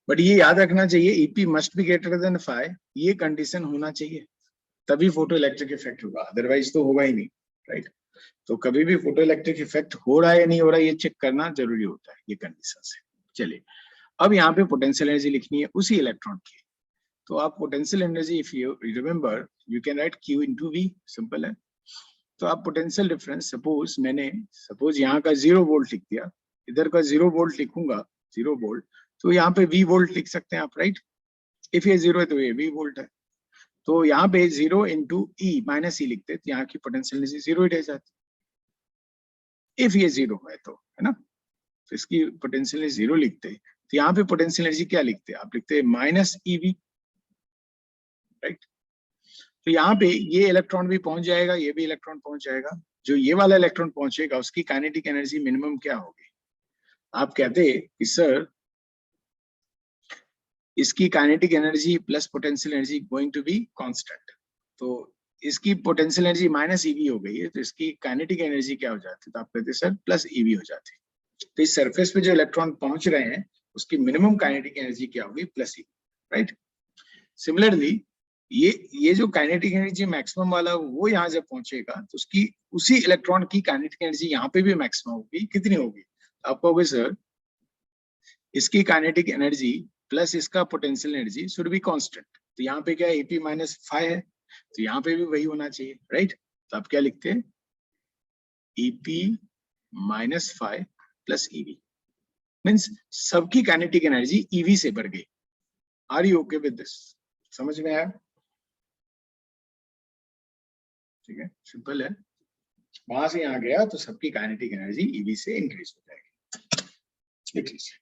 बट ये याद रखना चाहिए EP must be greater then 5, ये कंडीशन होना चाहिए, तभी फोटो इलेक्ट्रिक इफेक्ट होगा, अदरवाइज तो होगा ही नहीं, राइट। तो कभी भी फोटो इलेक्ट्रिक इफेक्ट हो रहा है या नहीं हो रहा है ये चेक करना जरूरी होता है ये कंडीशन से। चलिए अब यहाँ पे पोटेंशियल एनर्जी लिखनी है उसी इलेक्ट्रॉन की, तो आप potential energy if you remember you can write Q into V, simple है। तो आप पोटेंशियल डिफरेंस सपोज यहाँ का 0 वोल्ट लिख दिया, इधर का 0 वोल्ट लिखूंगा 0 वोल्ट, तो यहाँ पे V वोल्ट लिख सकते हैं आप, राइट। इफ ये 0 है तो ये V वोल्ट है, तो यहाँ पे 0 into E-E लिखते तो यहाँ की पोटेंशियल एनर्जी 0 ही रह जाती, इफ ये 0 है तो, है ना। तो इसकी पोटेंशियल एनर्जी 0 लिखते, तो यहाँ पे पोटेंशियल एनर्जी क्या लिखते हैं आप, लिखते हैं -EV, राइट। तो यहाँ पे ये इलेक्ट्रॉन भी पहुंच जाएगा, ये भी इलेक्ट्रॉन पहुंच जाएगा, जो ये वाला इलेक्ट्रॉन पहुंचेगा उसकी काइनेटिक एनर्जी मिनिमम क्या होगी। आप कहते कि सर इसकी kinetic energy plus potential energy going to be constant, तो इसकी पोटेंशियल एनर्जी -EV हो गई है, तो इसकी काइनेटिक एनर्जी क्या हो जाती है, तो आप कहते सर +EV हो जाती है। तो इस सरफेस पे जो इलेक्ट्रॉन पहुंच रहे हैं उसकी मिनिमम काइनेटिक एनर्जी क्या होगी, +EV, राइट। सिमिलरली ये जो काइनेटिक एनर्जी मैक्सिमम वाला वो यहाँ जब पहुंचेगा तो उसकी उसी इलेक्ट्रॉन की काइनेटिक एनर्जी यहाँ पे भी मैक्सिमम होगी, कितनी होगी, आप कहोगे सर इसकी काइनेटिक एनर्जी प्लस इसका potential energy should be constant, तो यहाँ पे क्या है EP-5 है, तो यहाँ पे भी वही होना चाहिए, राइट। तो आप क्या लिखते हैं EP-5 प्लस EV, मीन्स सबकी काइनेटिक एनर्जी EV से बढ़ गई। Are you okay with this, समझ में आया, ठीक है, सिंपल है। वहां से यहाँ गया तो सबकी काइनेटिक एनर्जी EV से इंक्रीज हो जाएगी, लिख लीजिए।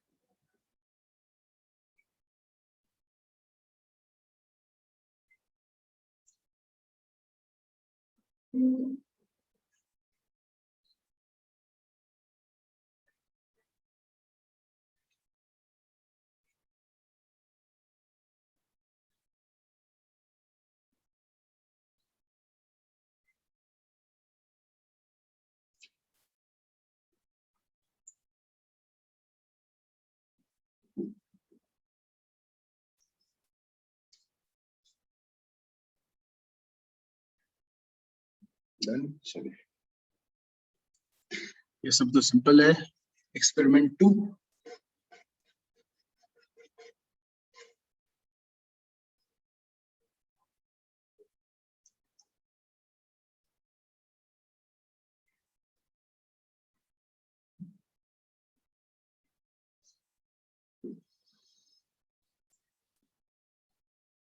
डन, चलिए ये सब तो सिंपल है। एक्सपेरिमेंट 2,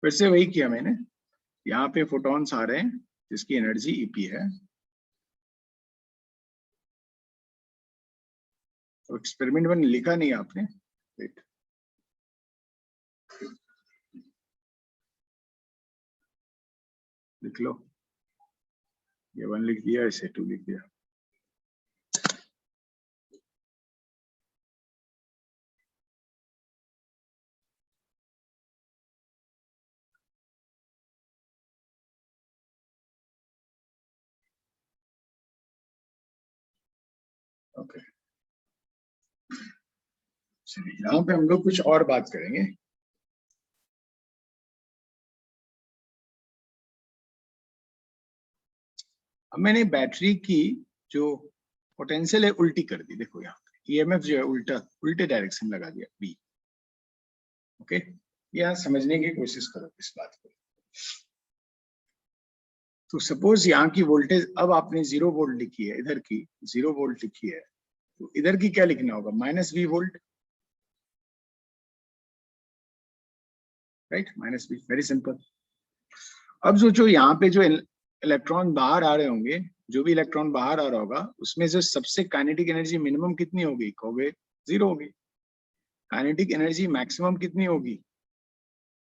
फिर से वही किया मैंने, यहाँ पे फोटॉन्स आ रहे हैं जिसकी एनर्जी EP है, तो एक्सपेरिमेंट 1 लिखा नहीं आपने, वेट, लिख लो, ये 1 लिख दिया, इसे 2 लिख दिया। ओके, चलिए यहाँ पे हम लोग कुछ और बात करेंगे। अब मैंने बैटरी की जो पोटेंशियल है उल्टी कर दी, देखो यहाँ पे EMF जो है उल्टे डायरेक्शन लगा दिया B, ओके। यहाँ समझने की कोशिश करो इस बात को। तो सपोज यहाँ की वोल्टेज, अब आपने 0 वोल्ट लिखी है, इधर की 0 वोल्ट लिखी है, तो इधर की क्या लिखना होगा, -V volt, right, -V, very simple. अब सोचो यहाँ पे जो इलेक्ट्रॉन बाहर आ रहे होंगे, जो भी इलेक्ट्रॉन बाहर आ रहा होगा उसमें से सबसे काइनेटिक एनर्जी मिनिमम कितनी होगी, कहोगे 0 होगी। काइनेटिक एनर्जी मैक्सिमम कितनी होगी,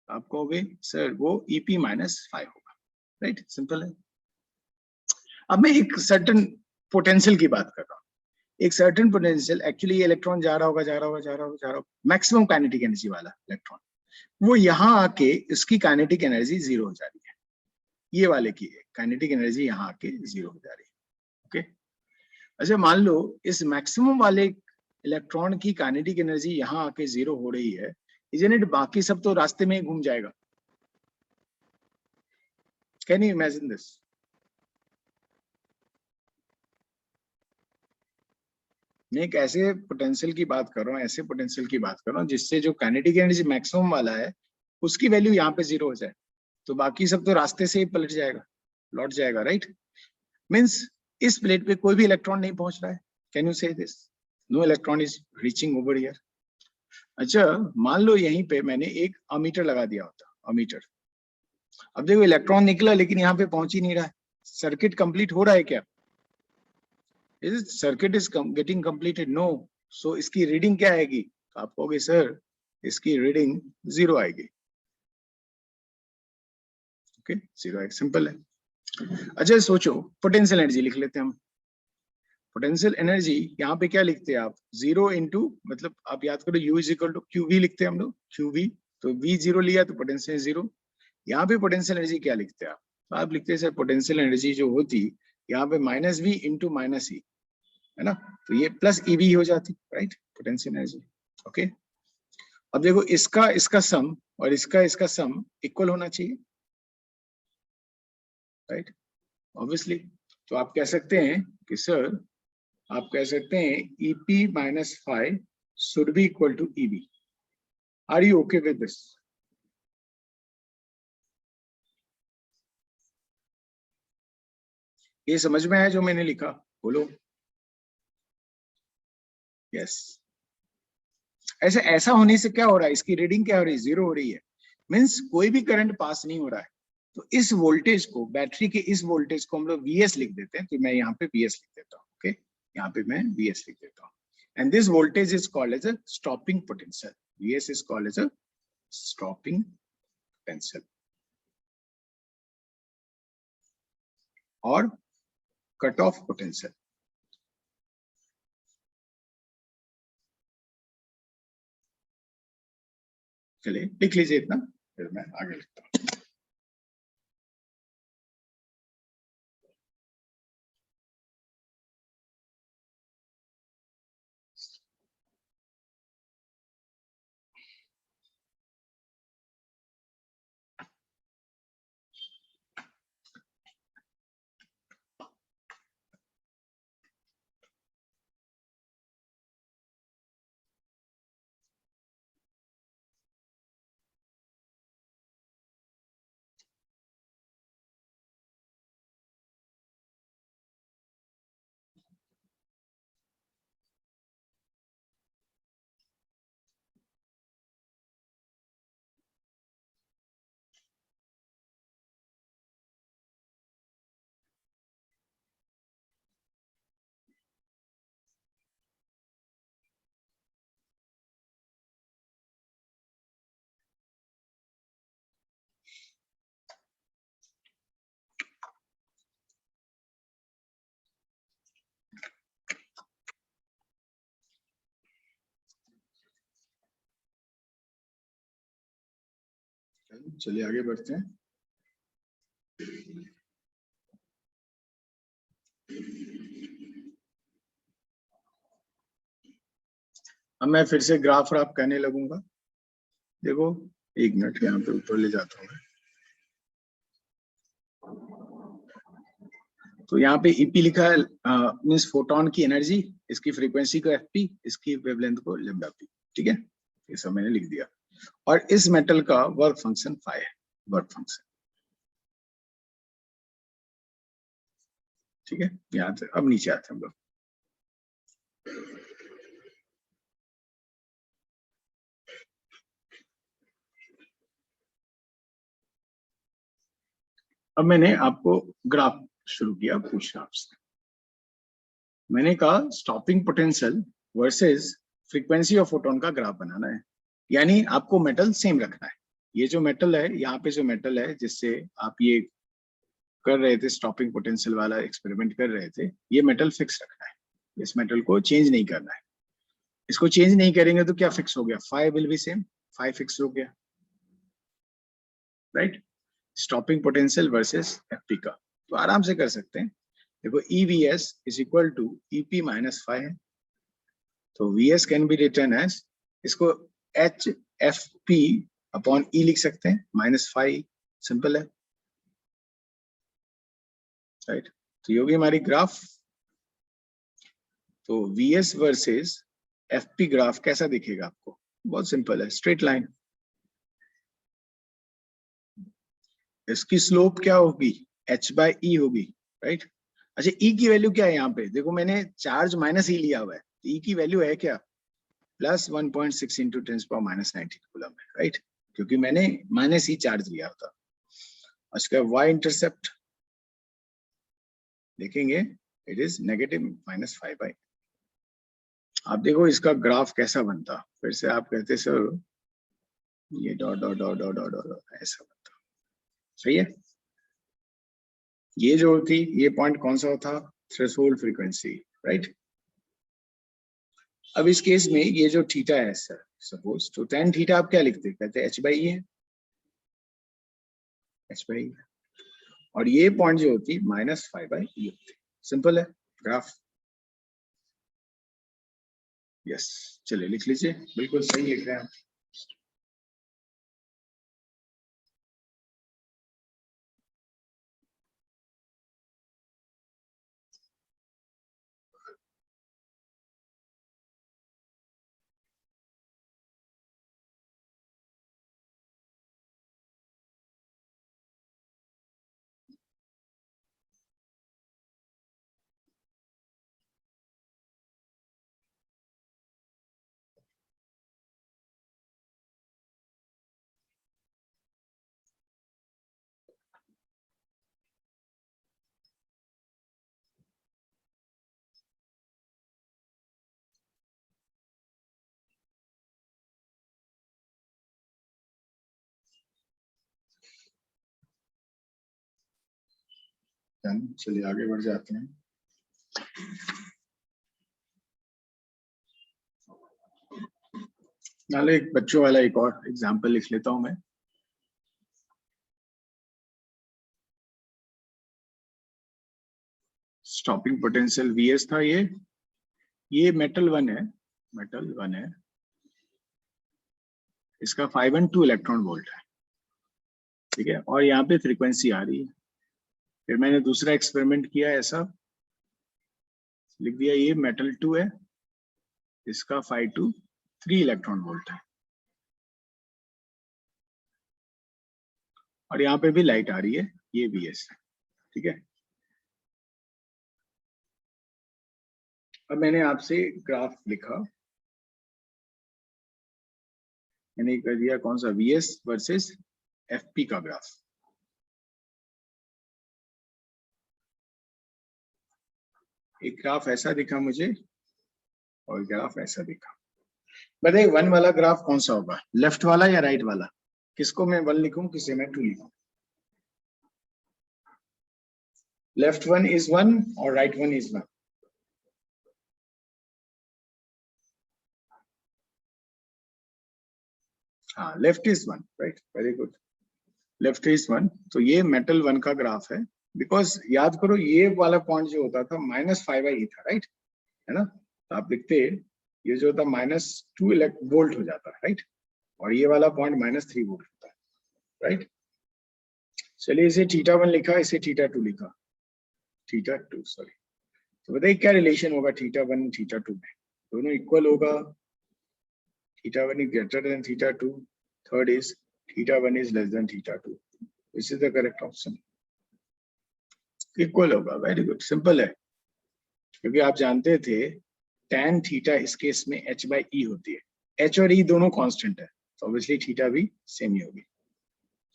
आप कहोगे सर वो EP-5 होगा, राइट, सिंपल है। अब मैं एक सर्टेन पोटेंशियल की बात कर रहा हूँ, एक सर्टेन पोटेंशियल, एक्चुअली ये इलेक्ट्रॉन जा रहा होगा, मैक्सिमम काइनेटिक एनर्जी वाला इलेक्ट्रॉन, वो यहाँ आके इसकी काइनेटिक एनर्जी जीरो हो जा रही है, ये वाले की काइनेटिक एनर्जी यहाँ आके जीरो हो जा रही है। ओके, अच्छा मान लो इस मैक्सिमम वाले इलेक्ट्रॉन की काइनेटिक एनर्जी यहाँ आके जीरो हो रही है, इजंट इट बाकी सब तो रास्ते में ही घूम जाएगा। Can you imagine this? मैं एक ऐसे पोटेंशियल की बात कर रहा हूँ, ऐसे पोटेंशियल की बात कर रहा हूँ जिससे जो काइनेटिक एनर्जी मैक्सिमम वाला है उसकी वैल्यू यहाँ पे जीरो हो जाए, तो बाकी सब तो रास्ते से ही पलट जाएगा, लौट जाएगा, राइट? मीन्स इस प्लेट पे कोई भी इलेक्ट्रॉन नहीं पहुंच रहा है। Can you say this? No electron is reaching over here. अच्छा मान लो यहीं पे मैंने एक अमीटर लगा दिया होता, अमीटर। अब देखो इलेक्ट्रॉन निकला लेकिन यहाँ पे पहुंच ही नहीं रहा है, सर्किट कंप्लीट हो रहा है क्या? Is circuit is getting completed? No. So इसकी रीडिंग क्या आएगी? तो आप कहोगे सर इसकी रीडिंग जीरो आएगी। ओके, जीरो आएगी, सिंपल है। अच्छा सोचो, पोटेंशियल एनर्जी लिख लेते हैं हम। पोटेंशियल एनर्जी यहाँ पे क्या लिखते हैं आप? जीरो इंटू, मतलब आप याद करो U is equal to Q V लिखते हैं हम लोग, क्यू वी। तो V जीरो लिया तो पोटेंशियल जीरो। यहाँ पे पोटेंशियल एनर्जी क्या लिखते हैं आप? तो आप लिखते हैं सर पोटेंशियल एनर्जी जो होती यहाँ पे माइनस V इंटू माइनस ई, है ना, तो ये प्लस EV हो जाती, राइट, पोटेंशियल एनर्जी। ओके, अब देखो इसका सम और इसका सम इक्वल होना चाहिए, राइट, ऑब्वियसली। तो आप कह सकते हैं कि सर, आप कह सकते हैं EP minus five should be equal to EV। Are you okay with this? ये समझ में आया जो मैंने लिखा? बोलो यस। ऐसा होने से क्या हो रहा है? इसकी रीडिंग क्या हो रही है? जीरो हो रही है, मीन्स कोई भी करंट पास नहीं हो रहा है। तो इस वोल्टेज को, बैटरी के इस वोल्टेज को हम लोग VS लिख देते हैं। तो मैं यहाँ पे VS लिख देता हूँ। ओके, यहाँ पे मैं VS लिख देता हूँ। And this voltage is called as a stopping potential. VS is called as a stopping potential और कट ऑफ पोटेंशियल। चलिए लिख लीजिए इतना, फिर मैं आगे लिखता हूँ। चलिए आगे बढ़ते हैं। अब मैं फिर से ग्राफ राफ कहने लगूंगा। देखो एक मिनट, यहाँ पे ऊपर ले जाता हूँ। तो यहाँ पे EP लिखा है, मींस फोटोन की एनर्जी, इसकी फ्रीक्वेंसी को FP, इसकी वेवलेंथ को λP। ठीक है, ये सब मैंने लिख दिया। और इस मेटल का वर्क फंक्शन फाइ है, वर्क फंक्शन। ठीक है, यहाँ से अब नीचे आते हैं हम लोग। अब मैंने आपको ग्राफ शुरू किया पूछना आपसे। मैंने कहा stopping potential versus frequency of photon का ग्राफ बनाना है, यानी आपको मेटल सेम रखना है। ये जो मेटल है, यहाँ पे जो मेटल है जिससे आप ये कर रहे थे, स्टॉपिंग पोटेंशियल वाला एक्सपेरिमेंट कर रहे थे, ये मेटल फिक्स रखना है। इस मेटल को चेंज नहीं करना है। इसको चेंज नहीं करेंगे तो क्या फिक्स हो गया, phi will be same, phi fix हो गया, right. Stopping potential versus FP का तो आराम से कर सकते हैं। देखो EVS is equal to EP minus phi है, तो VS can be written as, इसको HFP अपॉन E लिख सकते हैं, माइनस फाई, सिंपल है, राइट। तो ये होगी हमारी ग्राफ। तो VS वर्सेस FP ग्राफ कैसा दिखेगा आपको, बहुत सिंपल है, स्ट्रेट लाइन। इसकी स्लोप क्या होगी, H/E होगी, राइट। अच्छा E की वैल्यू क्या है यहाँ पे, देखो मैंने चार्ज माइनस E लिया हुआ है, तो E की वैल्यू है क्या, प्लस 1.6 इंटू 10⁻19 कूलम है, राइट, क्योंकि मैंने माइनस E चार्ज लिया था। उसका Y इंटरसेप्ट देखेंगे, इट इज नेगेटिव -5/। आप देखो इसका ग्राफ कैसा बनता, फिर से आप कहते सर ये dot dot dot dot dot dot ऐसा बनता, सही है। ये जो होती, ये पॉइंट कौन सा होता, थ्रेशोल्ड फ्रीक्वेंसी, राइट। अब इस केस में ये जो थीटा है सर सपोज, तो tan थीटा आप क्या लिखते, कहते H/E है, H/E, और ये पॉइंट जो होती -5/E होती, सिंपल है ग्राफ। यस, चलिए लिख लीजिए, बिल्कुल सही लिख रहे हैं आप। चलिए आगे बढ़ जाते हैं। नाले एक बच्चों वाला एक और एग्जाम्पल लिख लेता हूं मैं। स्टॉपिंग पोटेंशियल VS था, ये मेटल 1 है, मेटल 1 है, इसका 512 इलेक्ट्रॉन वोल्ट है, ठीक है, और यहाँ पे फ्रीक्वेंसी आ रही है। फिर मैंने दूसरा एक्सपेरिमेंट किया, ऐसा लिख दिया, ये मेटल 2 है, इसका 523 इलेक्ट्रॉन वोल्ट है, और यहाँ पे भी लाइट आ रही है, ये VS है, ठीक है। अब मैंने आपसे ग्राफ लिखा, मैंने कर दिया कौन सा, VS वर्सेस FP का ग्राफ। एक ग्राफ ऐसा दिखा मुझे और ग्राफ ऐसा दिखा। बताइए 1 वाला ग्राफ कौन सा होगा, लेफ्ट वाला या राइट वाला, किसको मैं 1 लिखूं, किसे मैं 2 लिखूं। लेफ्ट 1 इज 1 और राइट 1 इज 1। हाँ, left is 1, right, very good, left is 1। तो ये मेटल 1 का ग्राफ है, बिकॉज याद करो ये वाला पॉइंट जो होता था -5/E था, राइट, है ना। तो आप लिखते, ये जो होता -2 वोल्ट हो जाता है, राइट, और ये वाला पॉइंट -3 वोल्ट होता है, राइट। चलिए इसे θ1 लिखा, इसे θ2 लिखा, θ2 सॉरी। तो बताइए क्या रिलेशन होगा θ1 θ2 में, दोनों इक्वल होगा, θ1 is greater than θ2, third is θ1 is less than θ2, this is the correct option, equal होगा, वेरी गुड, सिंपल है, क्योंकि आप जानते थे tan थीटा इस केस में H/E होती है, H और E दोनों कांस्टेंट है, तो ऑब्वियसली थीटा भी सेम ही होगी।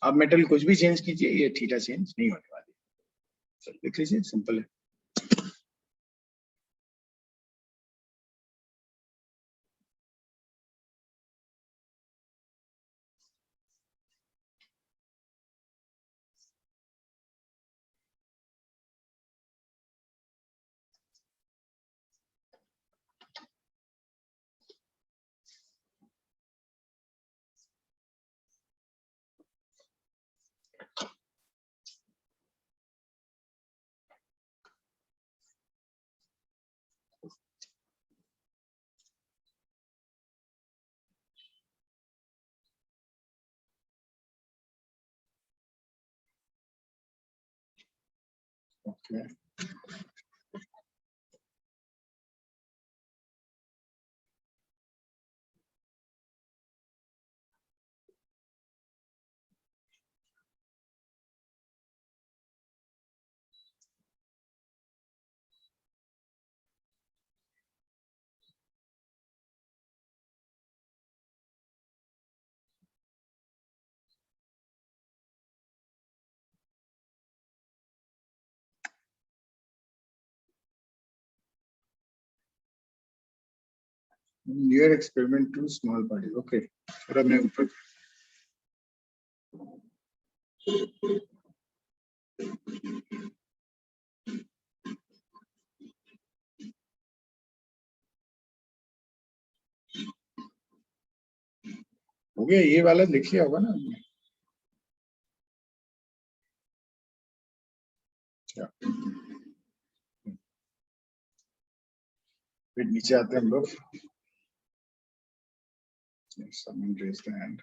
आप मेटल कुछ भी चेंज कीजिए, ये थीटा चेंज नहीं होने वाली, तो लिख लीजिए, सिंपल है। Okay. Near experiment to small parties. Okay. थोड़ा मैं ऊपर हो गया, ये वाला लिख लिया होगा ना हमने? अच्छा, फिर नीचे आते हैं हम लोग. Someone raised the hand.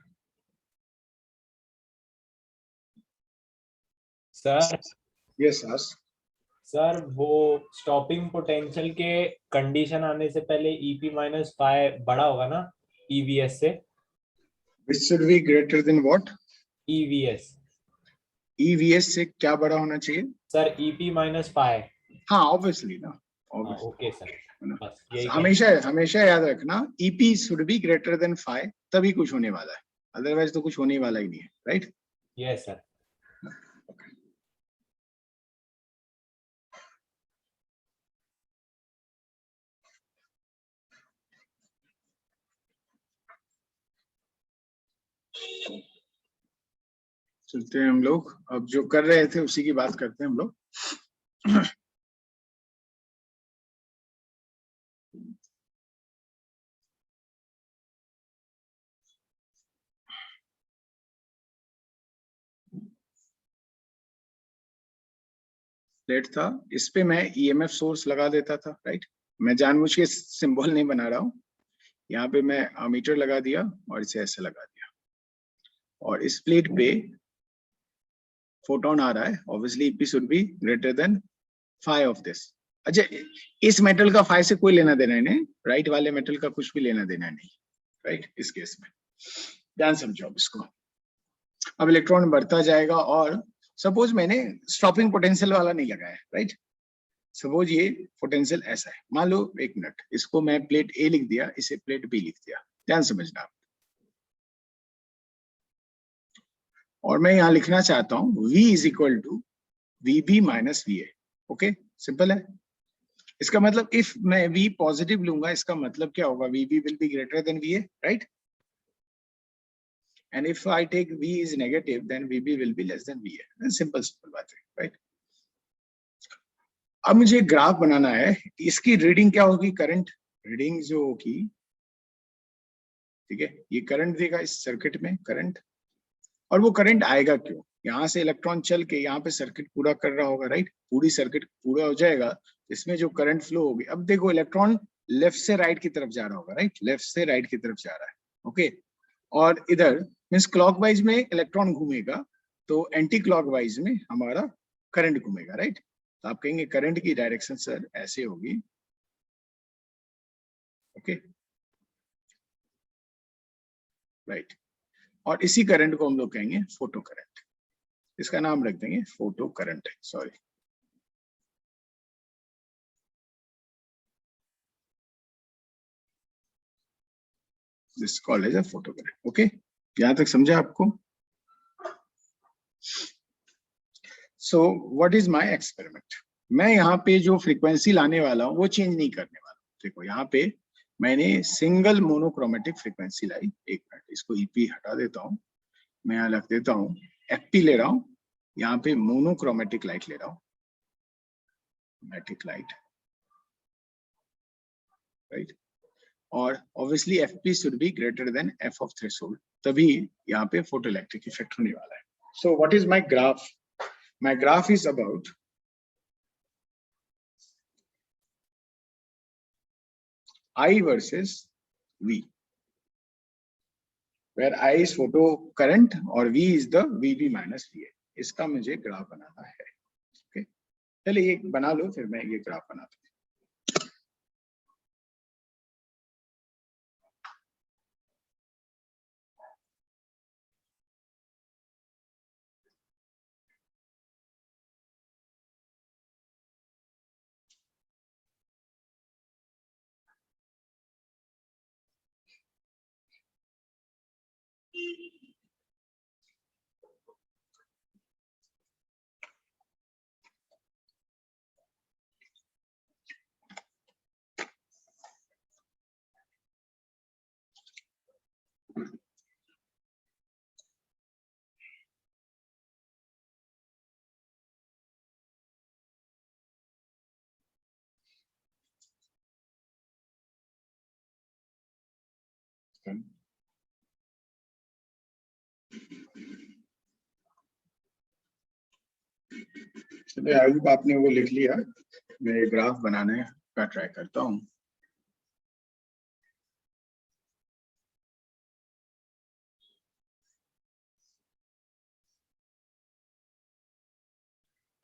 Sir Yes, ask. Sir वो स्टॉपिंग पोटेंशियल के कंडीशन आने से पहले ईपी माइनस फाइव बड़ा होगा ना ईवीएस से? Which should be greater than what? EVS EVS से क्या बड़ा होना चाहिए? Sir EP minus five. हाँ, obviously ना. Obviously. ओके सर, है ना? बस यही हमेशा हमेशा याद रखना, EP should be greater than 5, तभी कुछ होने वाला है, अदरवाइज तो कुछ होने वाला ही नहीं है, राइट? Yes sir. चलते हैं हम लोग, अब जो कर रहे थे उसी की बात करते हैं हम लोग. प्लेट था, इस पे मैं EMF सोर्स लगा देता था, राइट? मैं जानबूझ के सिंबल नहीं बना रहा हूँ. यहाँ पे मैं अमीटर लगा दिया और इसे ऐसे लगा दिया, और इस प्लेट पे फोटोन आ रहा है. Obviously EP should be greater then 5 of this. अच्छा, इस मेटल का 5 से कोई लेना देना नहीं, राइट वाले मेटल का कुछ भी लेना देना नहीं, राइट? इस केस में ध्यान समझो अब इसको. अब इलेक्ट्रॉन बढ़ता जाएगा, और सपोज मैंने स्टॉपिंग पोटेंशियल वाला नहीं लगाया, राइट? सपोज ये पोटेंशियल ऐसा है, मान लो, एक मिनट, इसको मैं प्लेट A लिख दिया, इसे प्लेट B लिख दिया. ध्यान समझना आप. और मैं यहाँ लिखना चाहता हूँ V is equal to VB minus VA. Okay, simple है. इसका मतलब इफ मैं V पॉजिटिव लूंगा, इसका मतलब क्या होगा? VB will be greater then VA, right? And if I take V is negative, then VB will be less than VA. Simple बात है, राइट? अब मुझे ग्राफ बनाना है. इसकी रीडिंग क्या होगी? करंट रीडिंग जो होगी, ठीक है, ये करंट देगा इस सर्किट में, करंट. और वो करंट आएगा क्यों? यहाँ से इलेक्ट्रॉन चल के यहाँ पे सर्किट पूरा कर रहा होगा, राइट? पूरी सर्किट पूरा हो जाएगा, इसमें जो करंट फ्लो होगी. अब देखो, इलेक्ट्रॉन लेफ्ट से राइट की तरफ जा रहा होगा, राइट? लेफ्ट से राइट की तरफ जा रहा है, ओके. और इधर मीन्स क्लॉकवाइज में इलेक्ट्रॉन घूमेगा, तो एंटी क्लॉकवाइज में हमारा करंट घूमेगा, राइट? तो आप कहेंगे करंट की डायरेक्शन सर ऐसे होगी, ओके, राइट? और इसी करंट को हम लोग कहेंगे फोटो करंट. इसका नाम रख देंगे photo current. Sorry, this called as a photo current. Okay, यहां तक समझा आपको? So what is my experiment? मैं यहाँ पे जो फ्रीक्वेंसी लाने वाला हूँ वो चेंज नहीं करने वाला. देखो, यहाँ पे मैंने सिंगल मोनोक्रोमेटिक फ्रीक्वेंसी लाई. एक मिनट, इसको EP हटा देता हूँ, मैं यहाँ रख देता हूँ FP ले रहा हूँ. यहाँ पे मोनोक्रोमेटिक लाइट ले रहा हूँ, मैटिक लाइट, राइट? और obviously FP should be greater then F of threshold, तभी यहाँ पे फोटो इलेक्ट्रिक इफेक्ट होने वाला है. सो what is my graph? My graph is about I versus V, where I is photo current और V is the VB minus VA. इसका मुझे graph बनाना है, ओके. पहले ये बना लो, फिर मैं ये ग्राफ बनाता हूँ। चलिए आपने वो लिख लिया, मैं ग्राफ बनाने का ट्राई करता हूँ।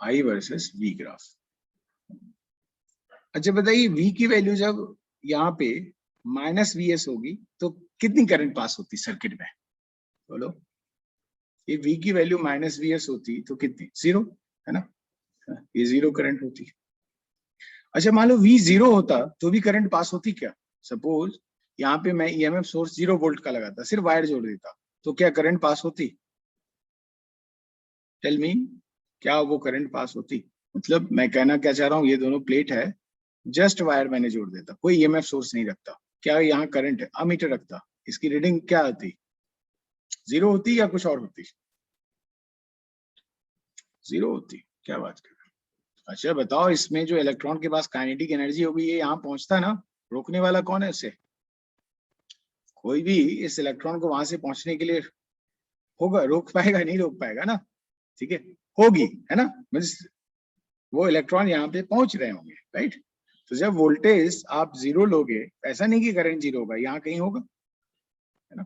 I versus V graph. अच्छा बताइए, V की वैल्यू जब यहाँ पे -Vs होगी तो कितनी करंट पास होती सर्किट में, बोलो। ये V की वैल्यू -Vs होती तो कितनी, 0 है ना, ये 0 करंट होती। अच्छा मान लो V 0 होता तो भी करंट पास होती क्या? सपोज यहाँ पे मैं EMF सोर्स 0 वोल्ट का लगाता, सिर्फ वायर जोड़ देता, तो क्या करंट पास होती? टेल मी, क्या वो करंट पास होती? मतलब मैं कहना क्या चाह रहा हूँ, ये दोनों प्लेट है, जस्ट वायर मैंने जोड़ देता, कोई EMF सोर्स नहीं रखता, क्या यहाँ करंट है? अमीटर रखता, इसकी रीडिंग क्या आती? 0 होती या कुछ और होती? 0 होती। क्या बात कर रहे हो? अच्छा बताओ, इसमें जो इलेक्ट्रॉन के पास काइनेटिक एनर्जी होगी, ये यहाँ पहुंचता ना, रोकने वाला कौन है उसे? कोई भी इस इलेक्ट्रॉन को वहां से पहुंचने के लिए होगा, रोक पाएगा? नहीं रोक पाएगा ना, ठीक है, होगी, है ना, मीन्स वो इलेक्ट्रॉन यहाँ पे पहुंच रहे होंगे, राइट। तो जब वोल्टेज आप 0 लोगे, ऐसा नहीं कि करंट 0 होगा, यहाँ कहीं होगा, है ना,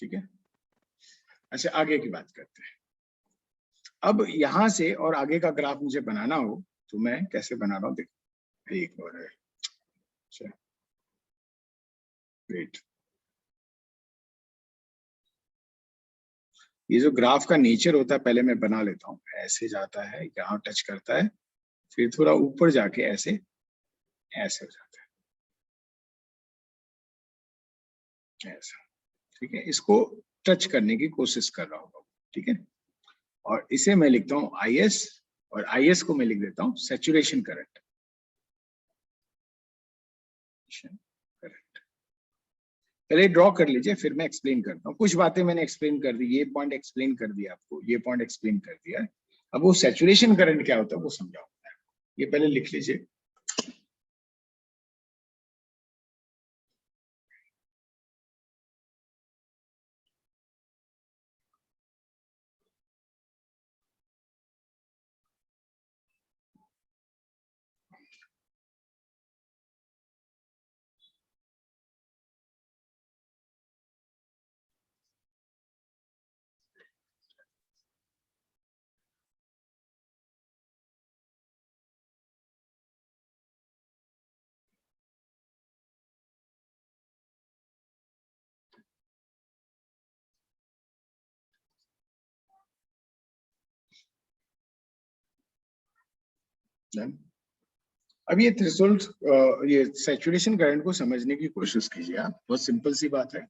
ठीक है। अच्छा आगे की बात करते हैं। अब यहां से और आगे का ग्राफ मुझे बनाना हो तो मैं कैसे बना रहा हूँ, देखो एक और है, अच्छा ग्रेट। ये जो ग्राफ का नेचर होता है पहले मैं बना लेता हूँ, ऐसे जाता है, यहाँ टच करता है, फिर थोड़ा ऊपर जाके ऐसे ऐसे हो जाता है, ऐसा, ठीक है। इसको टच करने की कोशिश कर रहा होगा, ठीक है। और इसे मैं लिखता हूँ IS, और IS को मैं लिख देता हूँ सैचुरेशन करंट। पहले ड्रॉ कर लीजिए, फिर मैं एक्सप्लेन करता हूँ। कुछ बातें मैंने एक्सप्लेन कर दी, ये पॉइंट एक्सप्लेन कर दिया आपको, ये पॉइंट एक्सप्लेन कर दिया। अब वो सैचुरेशन करंट क्या होता है वो समझाऊंगा, ये पहले लिख लीजिए। अब ये थ्रेशोल्ड, ये सैचुरेशन करंट को समझने की कोशिश कीजिए आप, बहुत सिंपल सी बात है।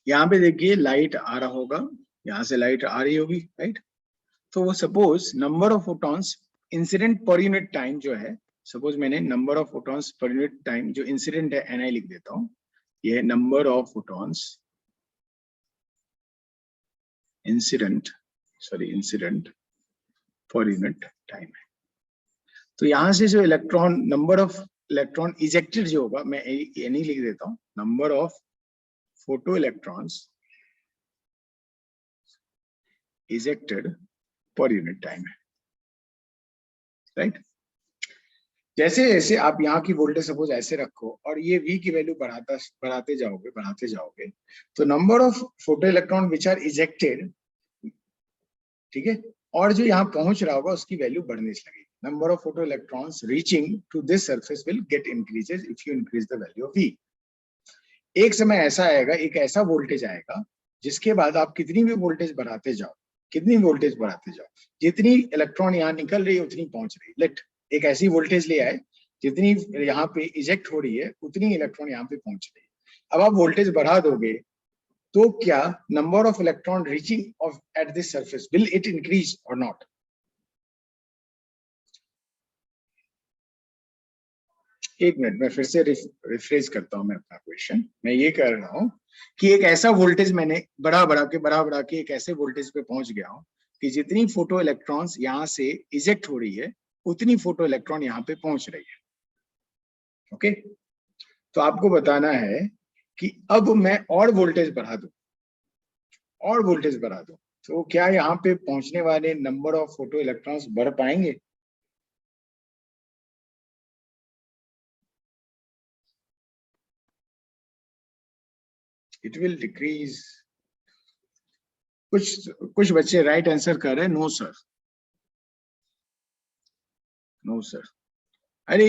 यहाँ पे देखिए लाइट आ रहा होगा, यहाँ से लाइट आ रही होगी, राइट। तो वो suppose number of photons incident per unit time जो है, सपोज मैंने number of photons per unit time जो इंसिडेंट है NI लिख देता हूँ, ये number of photons incident per unit time है। तो यहां से जो electron, number of electron ejected जो होगा, मैं NE लिख देता हूँ, number of photo electrons ejected पर यूनिट टाइम है, राइट। जैसे जैसे आप यहाँ की वोल्टेज सपोज ऐसे रखो और ये V की वैल्यू बढ़ाते जाओगे, तो number of photo electron which are ejected ठीक है, और जो यहाँ पहुंच रहा होगा उसकी वैल्यू बढ़ने से लगेगी। Number of photo electrons reaching to this surface will get increases if you increase the value of V। एक समय ऐसा आएगा, एक ऐसा वोल्टेज आएगा जिसके बाद आप कितनी भी वोल्टेज बढ़ाते जाओ, कितनी वोल्टेज बढ़ाते जाओ, जितनी इलेक्ट्रॉन यहाँ निकल रही है उतनी पहुंच रही है। लेट एक ऐसी वोल्टेज ले आए जितनी यहाँ पे इजेक्ट हो रही है उतनी इलेक्ट्रॉन यहाँ पे पहुंच रही है। अब आप वोल्टेज बढ़ा दोगे तो क्या number of electron reaching of at this surface will it increase और नॉट? एक मिनट, मैं फिर से रिफ्रेश करता हूं मैं अपना क्वेश्चन। मैं ये कह रहा हूं कि एक ऐसा वोल्टेज मैंने बढ़ा के एक ऐसे वोल्टेज पे पहुंच गया हूं कि जितनी फोटो इलेक्ट्रॉन्स यहां से इजेक्ट हो रही है उतनी फोटो इलेक्ट्रॉन यहाँ पे पहुंच रही है। ओके, तो आपको बताना है कि अब मैं और वोल्टेज बढ़ा दूं, और वोल्टेज बढ़ा दूं तो क्या यहाँ पे पहुंचने वाले नंबर ऑफ फोटो इलेक्ट्रॉन्स बढ़ पाएंगे? It will decrease. कुछ बच्चे राइट आंसर कर रहे हैं नो सर, नो सर। अरे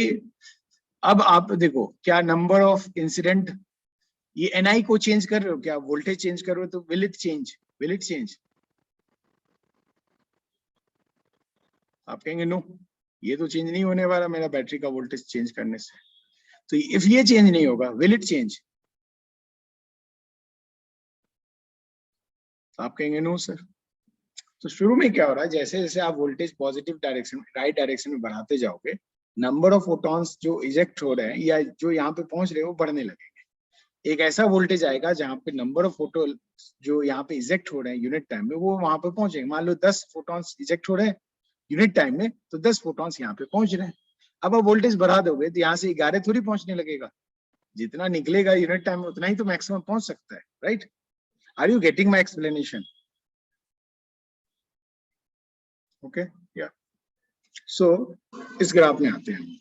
अब आप देखो, क्या नंबर ऑफ इंसिडेंट, ये एनआई को चेंज कर रहे हो क्या? वोल्टेज चेंज कर रहे हो तो will it change, will it change? आप कहेंगे नो, ये तो चेंज नहीं होने वाला मेरा बैटरी का वोल्टेज चेंज करने से। तो इफ ये चेंज नहीं होगा विल इट चेंज? आप कहेंगे नो सर। तो शुरू में क्या हो रहा है, जैसे जैसे आप voltage positive direction, right direction में बढ़ाते जाओगे, नंबर ऑफ फोटॉन्स जो इजेक्ट हो रहे हैं या जो यहाँ पे पहुंच रहे हैं वो बढ़ने लगेंगे। एक ऐसा वोल्टेज आएगा जहाँ पे नंबर ऑफ फोटो जो यहाँ पे इजेक्ट हो रहे हैं यूनिट टाइम में वो वहां पे पहुंचेंगे। मान लो 10 फोटॉन्स इजेक्ट हो रहे हैं यूनिट टाइम में, तो 10 फोटॉन्स यहाँ पे पहुंच रहे हैं। अब आप वोल्टेज बढ़ा दोगे तो यहाँ से 11 थोड़ी पहुंचने लगेगा, जितना निकलेगा यूनिट टाइम में उतना ही तो मैक्सिमम पहुंच सकता है, right? Are you getting my explanation? Okay, या सो इस ग्राफ में आते हैं।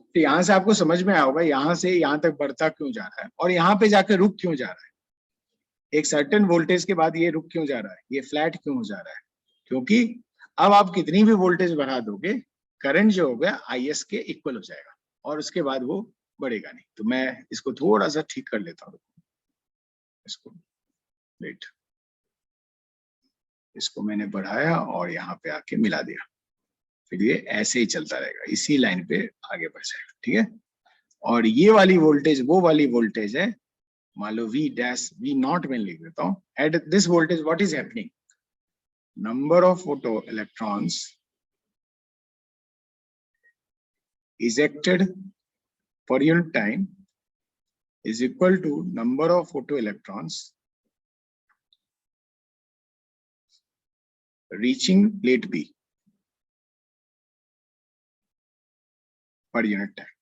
तो यहां से आपको समझ में आया होगा यहां से यहां तक बढ़ता क्यों जा रहा है और यहां पे जाकर रुक क्यों जा रहा है। एक सर्टेन वोल्टेज के बाद ये रुक क्यों जा रहा है, ये फ्लैट क्यों हो जा रहा है? क्योंकि अब आप कितनी भी वोल्टेज बढ़ा दोगे करंट जो होगा IS के इक्वल हो जाएगा और उसके बाद वो बढ़ेगा नहीं। तो मैं इसको थोड़ा सा ठीक कर लेता हूँ, इसको वेट, इसको मैंने बढ़ाया और यहाँ पे आके मिला दिया, फिर ये ऐसे ही चलता रहेगा, इसी लाइन पे आगे बढ़ जाएगा, ठीक है? और ये वाली वोल्टेज वो वाली वोल्टेज है, मान लो V डैश V नॉट में लिख देता हूँ। At this voltage what is happening, number of photo electrons ejected per unit time is equal to number of photoelectrons reaching plate B per unit time.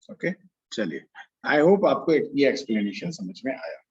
Okay, चलिए, I hope आपको ये explanation समझ में आया।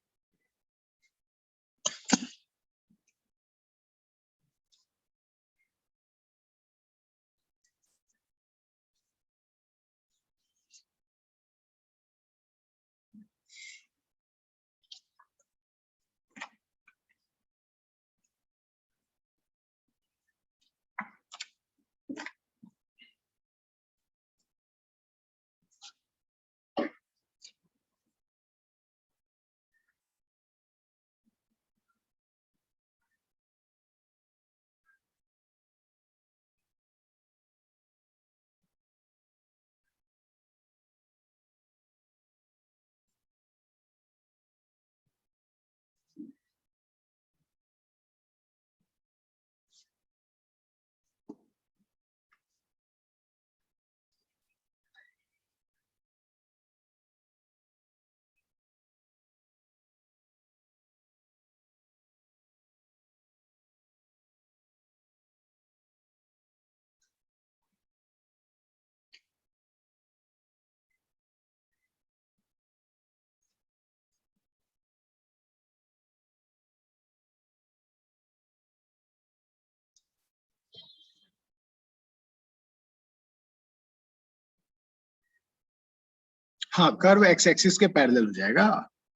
हाँ, कर्व एक्स एक्सिस के parallel हो जाएगा.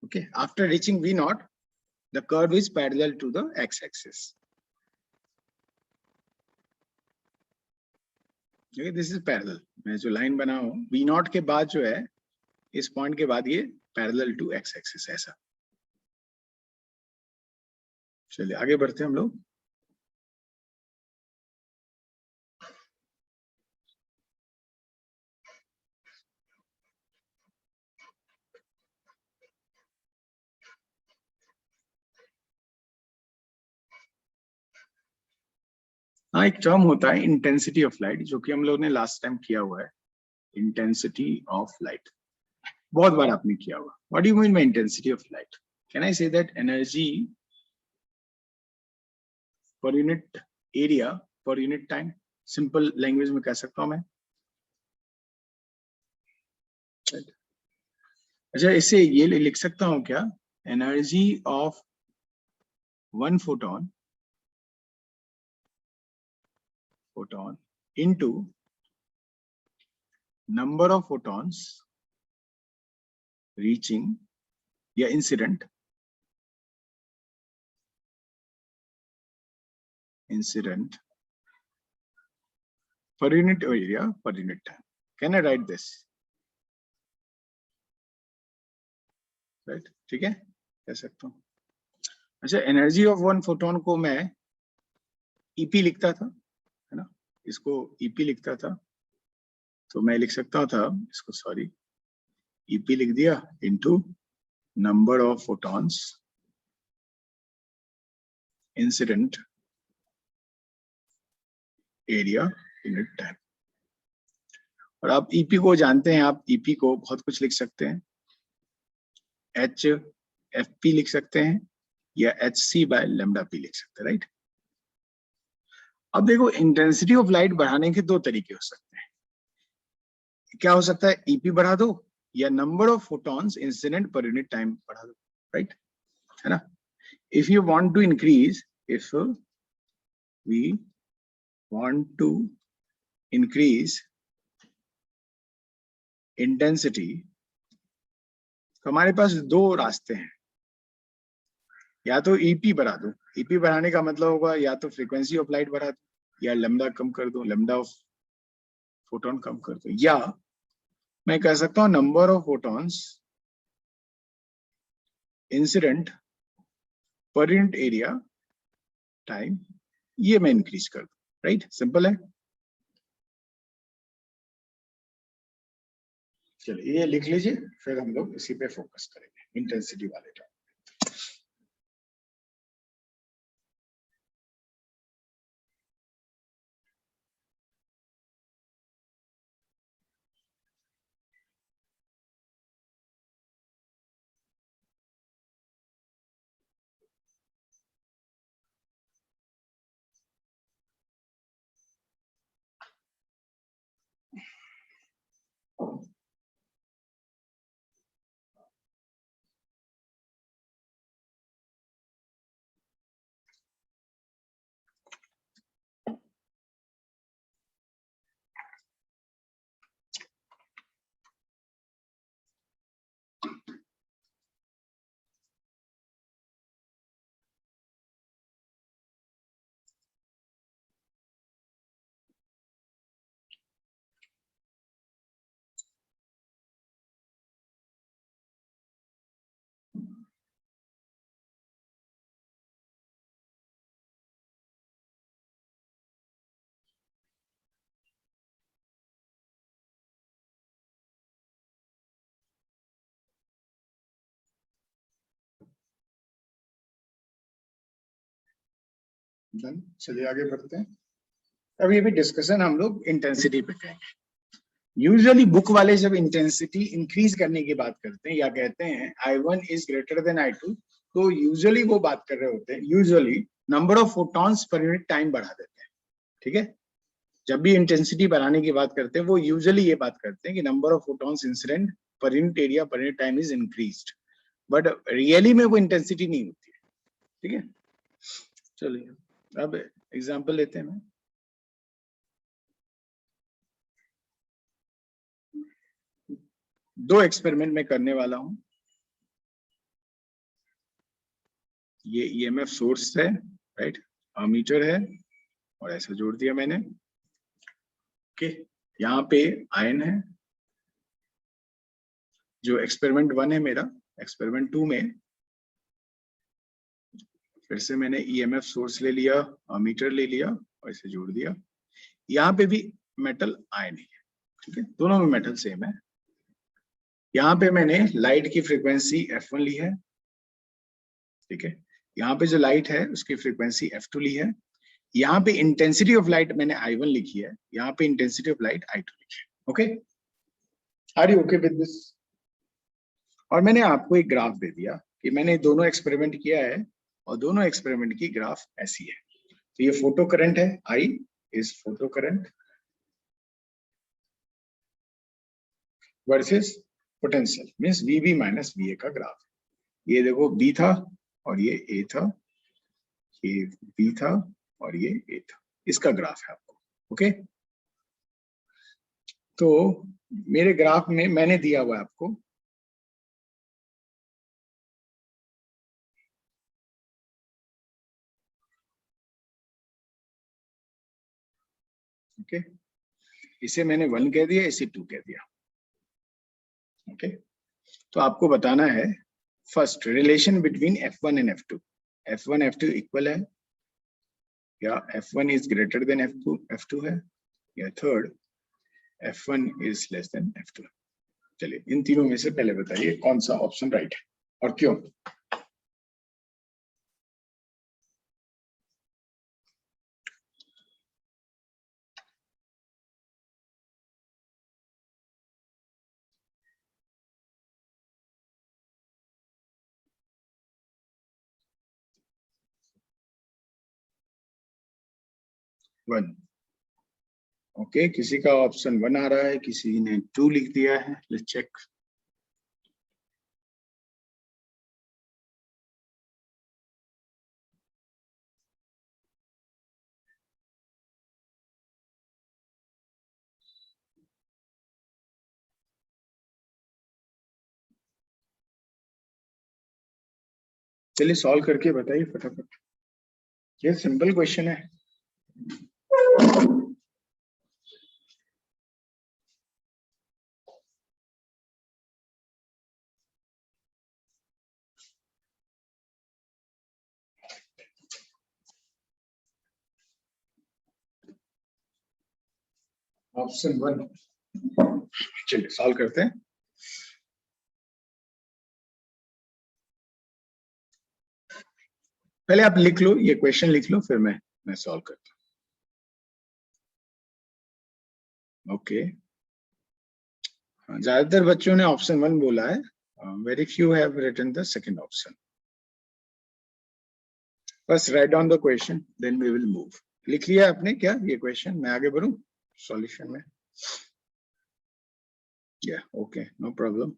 Okay, after reaching V naught the curve is parallel to the X axis. This is parallel. मैं जो लाइन बना हूं वी नॉट के बाद जो है, इस पॉइंट के बाद ये पैरेलल टू एक्स एक्सिस ऐसा. चलिए आगे बढ़ते हैं हम लोग. हाँ, एक टर्म होता है इंटेंसिटी ऑफ लाइट, जो कि हम लोग ने लास्ट टाइम किया हुआ है. इंटेंसिटी ऑफ लाइट बहुत बार आपने किया हुआ. What do you mean by intensity of light? Can I say that energy per unit area पर यूनिट टाइम? सिंपल लैंग्वेज में कह सकता हूं मैं. अच्छा, इसे ये लिख सकता हूं क्या? Energy of one photon into number of photons reaching या incident per unit area per unit time. Can I write this? Right? ठीक है, कह सकता हूँ. अच्छा, एनर्जी ऑफ वन फोटोन को मैं ईपी लिखता था, है ना? इसको ईपी लिखता था, तो मैं लिख सकता था इसको, सॉरी, ईपी लिख दिया into number of photons incident area unit time. और आप ईपी को जानते हैं, आप ईपी को बहुत कुछ लिख सकते हैं. एच एफ पी लिख सकते हैं या H C by lambda P लिख सकते हैं. राइट? अब देखो, इंटेंसिटी ऑफ लाइट बढ़ाने के दो तरीके हो सकते हैं. क्या हो सकता है? ईपी बढ़ा दो या number of photons incident per unit time बढ़ा दो. राइट? है ना? If you want to increase, if we want to increase intensity, तो हमारे पास दो रास्ते हैं. या तो ईपी बढ़ा दो. ईपी बढ़ाने का मतलब होगा या तो फ्रीक्वेंसी ऑफ लाइट बढ़ा दो, या लैम्डा कम कर दो, लैम्डा ऑफ फोटोन कम कर दो, या मैं कह सकता हूं number of photons incident per unit area time, ये मैं इंक्रीज कर दूं. राइट? सिंपल है. चलिए ये लिख लीजिए, फिर हम लोग इसी पे फोकस करेंगे, इंटेंसिटी वाले टाइम. चलिए आगे बढ़ते हैं. अभी अभी डिस्कशन हम लोग इंटेंसिटी पे करेंगे. यूजुअली बुक वाले जब इंटेंसिटी इंक्रीज करने की बात करते हैं या कहते हैं I1 is greater then I2, तो यूजुअली वो बात कर रहे होते हैं, usually number of photons per unit time बढ़ा देते हैं. ठीक है? जब भी इंटेंसिटी बढ़ाने की बात करते हैं, वो यूजुअली ये बात करते हैं कि number of photons incident per unit area पर unit time is increased. But really में वो इंटेंसिटी नहीं होती है. ठीक है? चलिए अब एग्जांपल लेते हैं. दो एक्सपेरिमेंट में करने वाला हूं। ये ईएमएफ सोर्स है, राइट, अमीटर है, और ऐसा जोड़ दिया मैंने। ओके, यहाँ पे आयन है। जो एक्सपेरिमेंट 1 है मेरा, एक्सपेरिमेंट 2 में फिर से मैंने ईएमएफ सोर्स ले लिया, अमीटर ले लिया और इसे जोड़ दिया। यहाँ पे भी मेटल आयन है, ठीक है, दोनों में मेटल सेम है। यहाँ पे मैंने लाइट की फ्रीक्वेंसी f1 ली है, ठीक है। यहाँ पे जो लाइट है उसकी फ्रीक्वेंसी f2 ली है। यहाँ पे इंटेंसिटी ऑफ लाइट मैंने I1 लिखी है, यहाँ पे इंटेंसिटी ऑफ लाइट I2 लिखी है। Okay, are you okay with this? और मैंने आपको एक ग्राफ दे दिया कि मैंने दोनों एक्सपेरिमेंट किया है और दोनों एक्सपेरिमेंट की ग्राफ ऐसी है। तो ये फोटो करंट है, I is photo current versus potential means VB minus VA का ग्राफ। ये देखो B था और ये A था, ये B था और ये A था, इसका ग्राफ है आपको। ओके, तो मेरे ग्राफ में मैंने दिया हुआ है आपको ओके, इसे मैंने 1 कह दिया, इसे 2 कह दिया। ओके, तो आपको बताना है first relation between F1 and F2। F1 F2 equal है या F1 is greater than F2 है, या third F1 is less then F2। चलिए इन तीनों में से पहले बताइए कौन सा ऑप्शन राइट है और क्यों। वन। ओके, किसी का ऑप्शन 1 आ रहा है, किसी ने 2 लिख दिया है। Let's check. चलिए सॉल्व करके बताइए फटाफट, ये सिंपल क्वेश्चन है। ऑप्शन 1, चलिए सॉल्व करते हैं। पहले आप लिख लो, ये क्वेश्चन लिख लो, फिर मैं सॉल्व करता हूँ। ओके, ज्यादातर बच्चों ने ऑप्शन 1 बोला है, very few have written the second option. First write down the question then we will move. लिख लिया आपने क्या ये क्वेश्चन? मैं आगे बढ़ूं सॉल्यूशन में? या okay, no problem.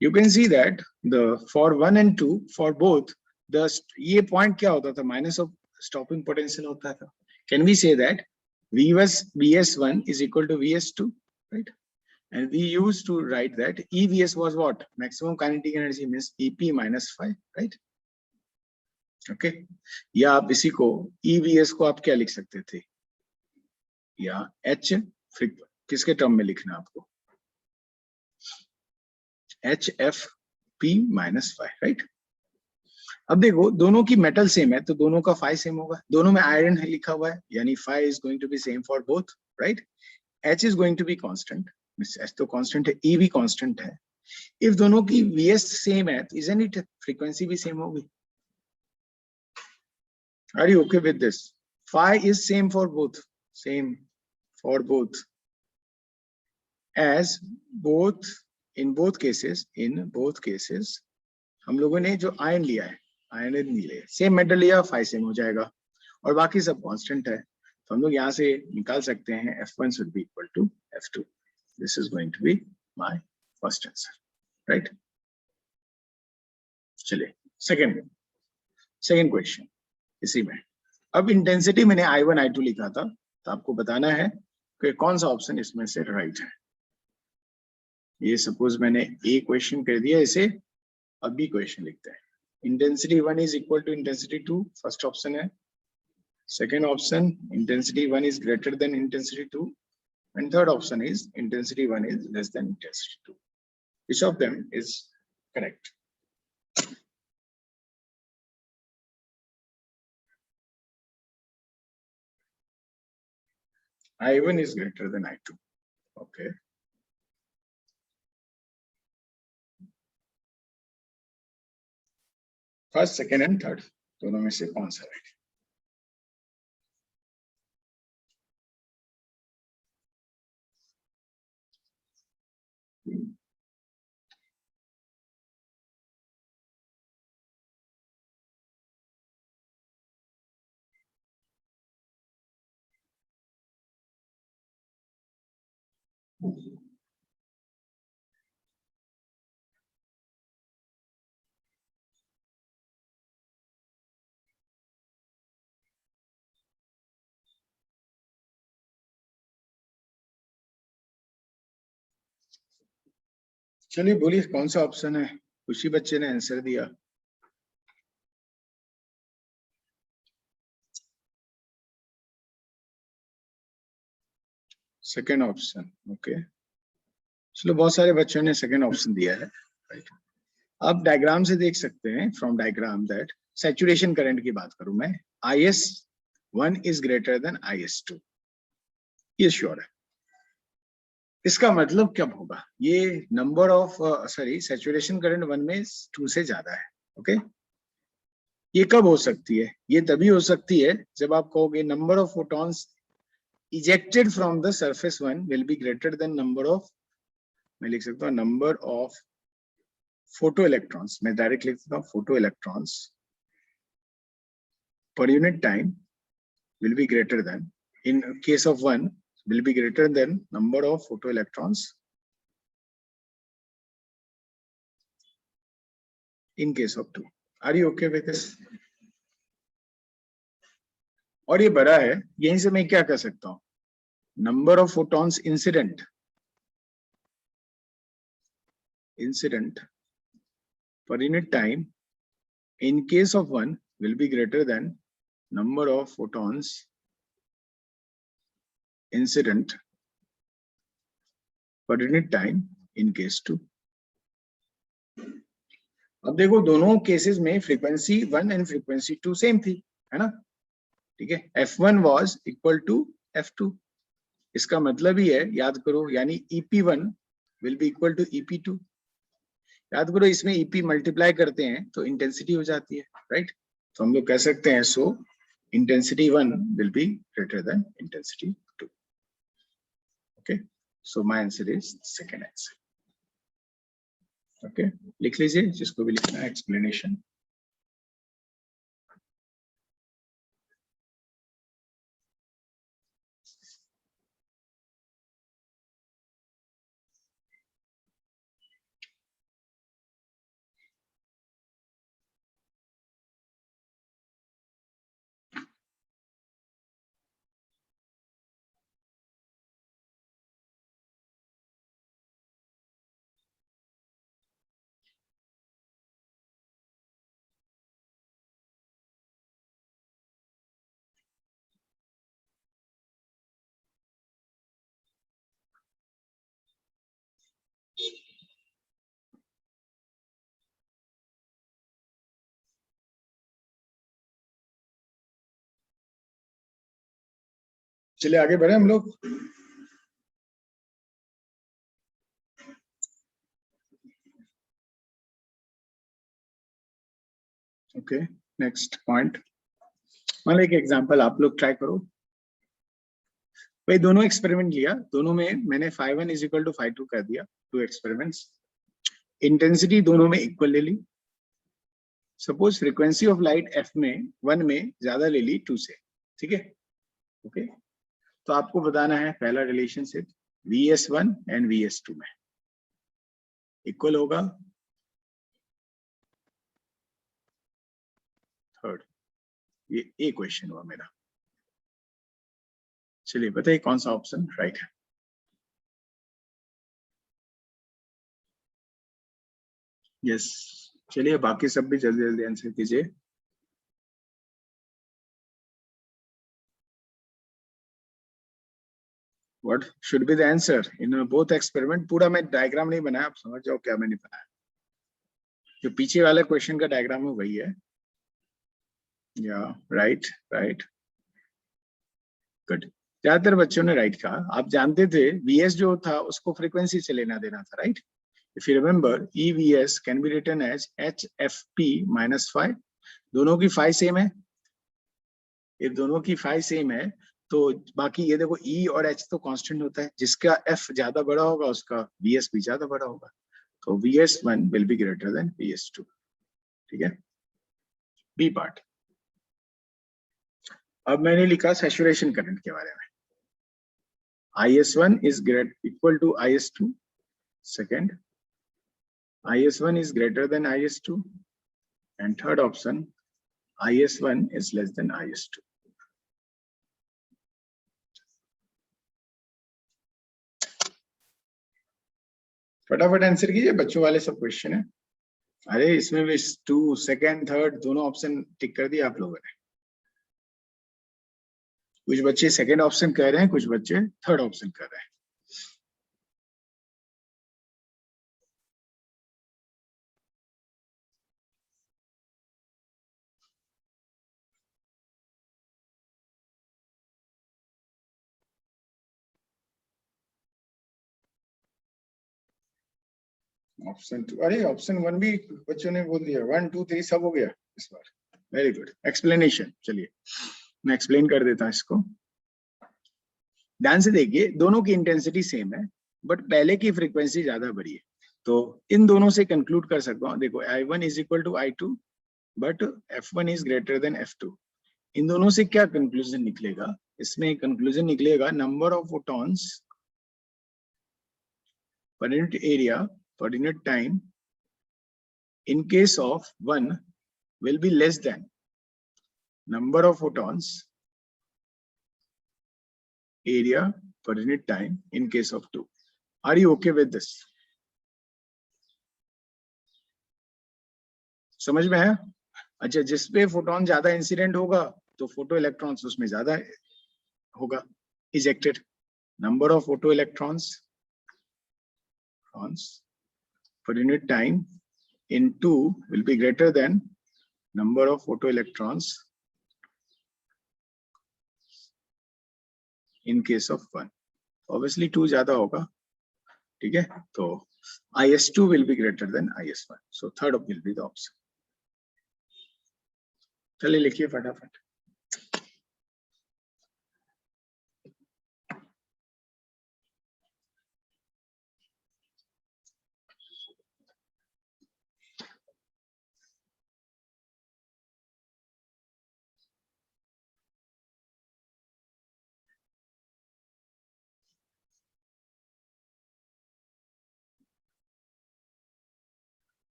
You can see that the for 1 and 2 for both the ये point क्या होता था? माइनस ऑफ स्टॉपिंग पोटेंशियल होता था। Can we say that VS1 is equal to VS2, right? And we used to write that EVS was what? Maximum kinetic energy means EP minus phi, right? Okay. या आप इसी को EVS को आप क्या लिख सकते थे? या H किसके टर्म में लिखना आपको? HFP minus phi, right? अब देखो दोनों की मेटल सेम है तो दोनों का फाई सेम होगा, दोनों में आयरन है लिखा हुआ है, यानी phi is going to be same for both, right? H is going to be constant, H तो कांस्टेंट है, E भी कांस्टेंट है। इफ दोनों की VS सेम है तो इजंट इट फ्रीक्वेंसी भी सेम होगी? Are you okay with this? Phi is same for both, same for both, as both in both cases हम लोगों ने जो आयन लिया है, आयन नहीं लिया, सेम मेटल लिया, फाई सेम हो जाएगा और बाकी सब कांस्टेंट है। तो हम लोग यहाँ से निकाल सकते हैं F1 should be equal to F2. This is going to be my first answer, right? चलिए सेकेंड क्वेश्चन इसी में। अब इंटेंसिटी मैंने I1 I2 लिखा था, तो आपको बताना है कि कौन सा ऑप्शन इसमें से राइट है। ये सपोज मैंने ए क्वेश्चन कर दिया, इसे अब बी क्वेश्चन लिखते हैं। Intensity 1 is equal to intensity 2, first option है। Second option, intensity 1 is greater than intensity 2, and third option is intensity 1 is less than intensity 2. Which of them is correct? I1 is greater than I2. Okay. First, second and third, दोनों में से कौन सा right? चलिए बोलिए कौन सा option है। उसी बच्चे ने आंसर दिया। Second option. ओके, चलो बहुत सारे बच्चों ने सेकेंड ऑप्शन दिया है, राइट। आप डायग्राम से देख सकते हैं, from diagram that saturation current की बात करूं मैं, IS1 is greater then IS2, ये श्योर है। इसका मतलब क्या होगा, ये number of sorry saturation current 1 में 2 से ज्यादा है। ओके, ये कब हो सकती है? ये तभी हो सकती है जब आप कहोगे number of photons ejected from the surface 1 will be greater then number of, मैं लिख सकता हूँ नंबर ऑफ फोटो इलेक्ट्रॉन्स, मैं डायरेक्ट लिख सकता हूँ photo electrons per unit time will be greater than, in case of 1 will be greater than number of photoelectrons in case of 2. Are you okay with this? और ये बड़ा है, यहीं से मैं क्या कर सकता हूँ, number of photons incident per unit time in case of 1 will be greater than number of photons incident per unit time in case 2. अब देखो दोनों केसेस में फ्रीक्वेंसी 1 एंड फ्रीक्वेंसी 2 सेम थी, है ना, ठीक है। F1 was equal to F2, इसका मतलब ही है, याद करो, यानी EP1 will be equal to EP2। याद करो इसमें EP मल्टीप्लाई करते हैं तो इंटेंसिटी हो जाती है, राइट। तो हम लोग कह सकते हैं सो intensity 1 will be greater than intensity 2। Okay, so my answer is second answer. Okay, लिख लीजिए जिसको भी लिखना है एक्सप्लेनेशन। चलिए आगे बढ़े हम लोग। ओके, नेक्स्ट पॉइंट, मान लो एक एग्जांपल आप लोग ट्राई करो। भाई दोनों एक्सपेरिमेंट लिया, दोनों में मैंने phi1 is equal to phi2 कर दिया, 2 एक्सपेरिमेंट्स। इंटेंसिटी दोनों में इक्वल ले ली। Suppose frequency of light f में 1 में ज्यादा ले ली 2 से, ठीक है। ओके, तो आपको बताना है पहला रिलेशनशिप Vs1 एंड Vs2 में इक्वल होगा। थर्ड, ये ए क्वेश्चन हुआ मेरा। चलिए बताइए कौन सा ऑप्शन राइट है। यस, चलिए बाकी सब भी जल्दी जल्दी आंसर कीजिए। What should be the answer in both experiment? पूरा मैं डायग्राम नहीं बनाया, आप समझ जाओ क्या मैंने बनाया। जो पीछे वाला क्वेश्चन का डायग्राम है वही है। या राइट राइट गुड, ज्यादातर बच्चों ने राइट कहा। आप जानते थे वीएस जो था उसको फ्रीक्वेंसी से लेना देना था, right? If you remember EVS can be written as HFP minus five. दोनों की फाइव सेम है, ये दोनों की फाइव सेम है तो बाकी ये देखो E और H तो कांस्टेंट होता है, जिसका F ज्यादा बड़ा होगा उसका VS भी ज्यादा बड़ा होगा, तो VS1 will be greater then VS2। ठीक है, बी पार्ट। अब मैंने लिखा सैचुरेशन करंट के बारे में। IS1 is equal to IS2. Second, IS1 is greater than IS2. And third option, IS1 is less than IS2. फटाफट आंसर कीजिए, बच्चों वाले सब क्वेश्चन है। अरे इसमें भी 2 सेकंड थर्ड दोनों ऑप्शन टिक कर दिए आप लोगों ने। कुछ बच्चे सेकंड ऑप्शन कह रहे हैं, कुछ बच्चे थर्ड ऑप्शन कर रहे हैं। ऑप्शन 2, अरे ऑप्शन 1 भी बच्चों ने बोल दिया, 1 2 3 सब हो गया इस बार। Very good explanation. चलिए मैं एक्सप्लेन कर देता हूं इसको, ध्यान से देखिए। दोनों की इंटेंसिटी सेम है बट पहले की फ्रीक्वेंसी ज्यादा बड़ी है, तो इन दोनों से कंक्लूड कर सकता हूं। देखो I1 is equal to I2 but F1 is greater than F2। इन दोनों से क्या कंक्लूजन निकलेगा? इसमें कंक्लूजन निकलेगा number of photons per unit area per unit time in case of 1 will be less than number of photons area per unit time in case of 2. Are you okay with this? समझ में है? अच्छा, जिसपे photon ज्यादा incident होगा तो photo electrons उसमें ज्यादा होगा ejected. Number of photo electrons per unit time in 2 will be greater than number of photoelectrons in case of 1. Obviously 2 ज्यादा होगा, ठीक है? तो IS2 will be greater than IS1. So third will be the option. चलिए लिखिए फटाफट।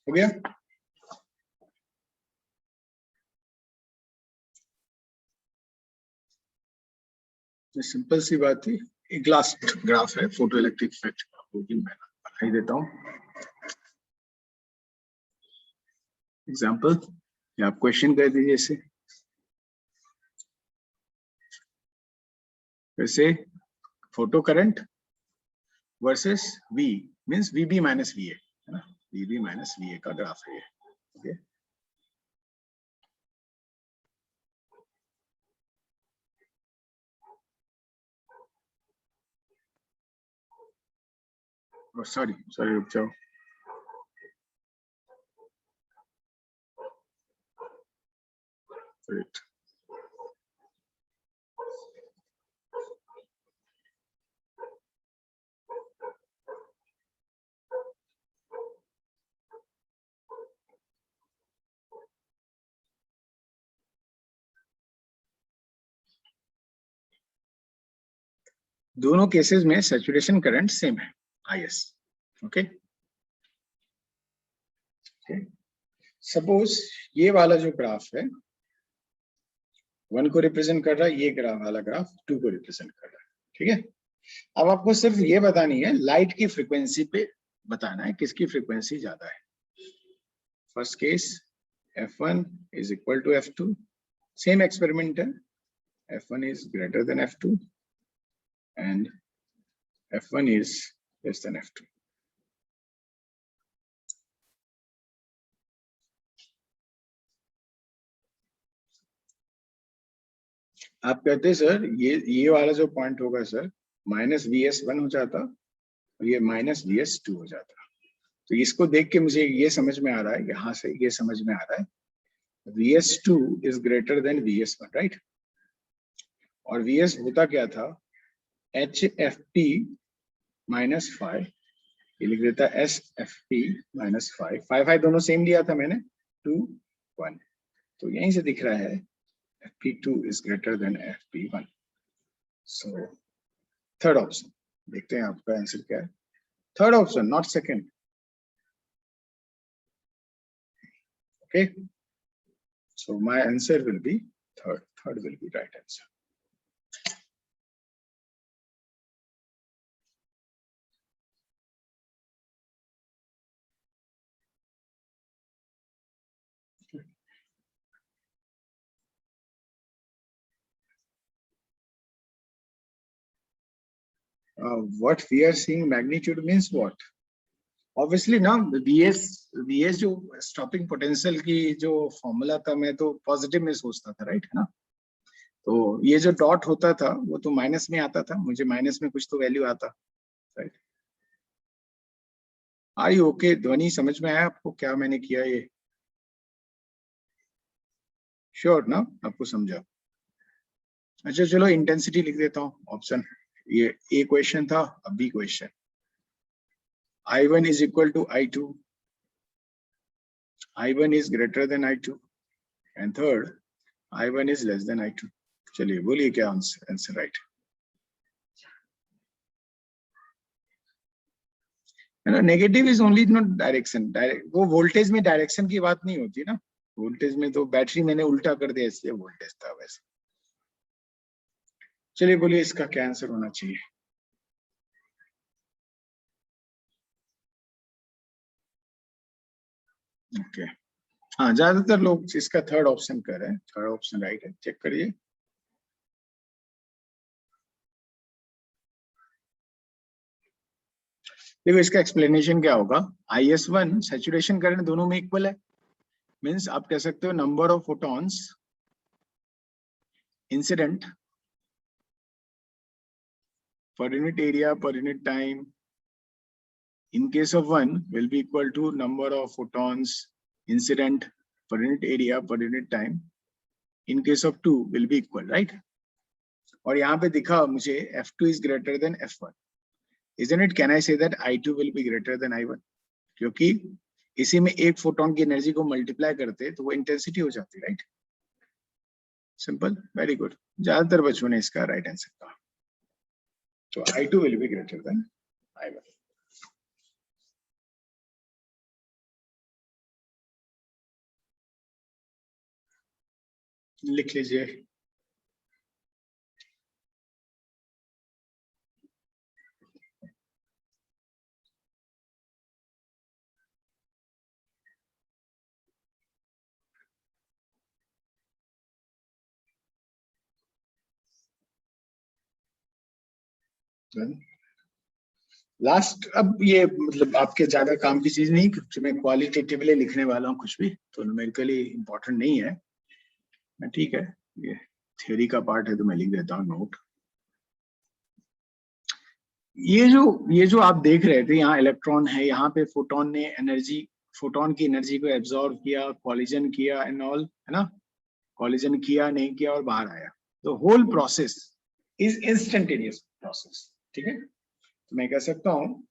हो गया? सिंपल सी बात थी। एक लास्ट ग्राफ है फोटो इलेक्ट्रिक इफेक्ट का, वो भी मैं बना ही देता हूँ। एग्जाम्पल या आप क्वेश्चन कर दीजिए इसे। वैसे photo current versus V means VB minus VA है ना, VB माइनस VA का ग्राफ है ये. ओके सॉरी रुक जाओ. Wait. दोनों केसेस में सैचुरेशन करंट सेम है IS. ओके सपोज ये वाला जो ग्राफ है 1 को रिप्रेजेंट कर रहा है, ये ग्राफ वाला ग्राफ 2 को रिप्रेजेंट कर रहा है. ठीक है, अब आपको सिर्फ ये बतानी है लाइट की फ्रीक्वेंसी पे बताना है किसकी फ्रीक्वेंसी ज्यादा है. First case F1 is equal to F2, same experiment है. F1 is greater than F2 and F1 is less than F2. आप कहते हैं सर ये वाला जो पॉइंट होगा सर माइनस VS1 हो जाता और ये माइनस VS2 हो जाता. तो इसको देख के मुझे ये समझ में आ रहा है, यहाँ से ये समझ में आ रहा है VS2 is greater than VS1, right. और VS होता क्या था HFP माइनस 5, ये लिख देता SFP माइनस 5 दोनों सेम लिया था मैंने 2 1. तो यहीं से दिख रहा है FP2 is greater than FP1. So third option. देखते हैं आपका आंसर क्या है. Third epsilon naught second. Okay, so my answer will be third. Third will be right answer. What we are seeing magnitude means what? Obviously ना VS जो stopping potential की जो formula था मैं तो पॉजिटिव में सोचता था, राइट है ना. तो ये जो डॉट होता था वो तो माइनस में आता था, मुझे माइनस में कुछ तो वैल्यू आता, राइट. आई ओके ध्वनि, समझ में आया आपको क्या मैंने किया ये? श्योर ना, आपको समझा. अच्छा चलो इंटेंसिटी लिख देता हूँ ऑप्शन. ये ए क्वेश्चन था, अब B question. I1 is equal to I2, I1 is greater than I2 and third I1 is less than I2. चलिए बोलिए क्या आंसर राइट है ना. Negative is only not direction, वो वोल्टेज में डायरेक्शन की बात नहीं होती ना. वोल्टेज में तो बैटरी मैंने उल्टा कर दिया इसलिए वोल्टेज था वैसे. चलिए बोलिए इसका क्या आंसर होना चाहिए. ओके हाँ, ज्यादातर लोग इसका थर्ड ऑप्शन कर रहे हैं. थर्ड ऑप्शन राइट है, चेक करिए. देखो इसका एक्सप्लेनेशन क्या होगा. IS1 सैचुरेशन करंट दोनों में इक्वल है, मीन्स आप कह सकते हो number of photons incident per unit area per unit time in case of 1 will be equal to number of photons incident per unit area per unit time in case of 2 will be equal, right. और यहाँ पे दिखा मुझे F2 is greater than F1. Isn't it, can I say that I2 will be greater than I1? क्योंकि इसी में एक photon की एनर्जी को मल्टीप्लाई करते तो वो इंटेंसिटी हो जाती, राइट. Simple, very good. ज्यादातर बच्चों ने इसका राइट आंसर कहा. तो I2 will be greater than I1. लिख लीजिए. लास्ट, अब ये मतलब आपके ज्यादा काम की चीज नहीं, क्योंकि मैं क्वालिटेटिवली लिखने वाला हूँ कुछ भी, तो न्यूमेरिकली इंपॉर्टेंट नहीं है। मैं ठीक है, ये थ्योरी का पार्ट है तो मैं लिख देता हूँ नोट। ये जो आप देख रहे थे, यहाँ इलेक्ट्रॉन है, यहाँ पे फोटोन ने एनर्जी, फोटोन की एनर्जी को एब्जॉर्ब किया, कॉलिजन किया एंड ऑल, है ना, कॉलिजन किया नहीं किया और बाहर आया। The whole process is instantaneous process, ठीक है। तो मैं कह सकता हूं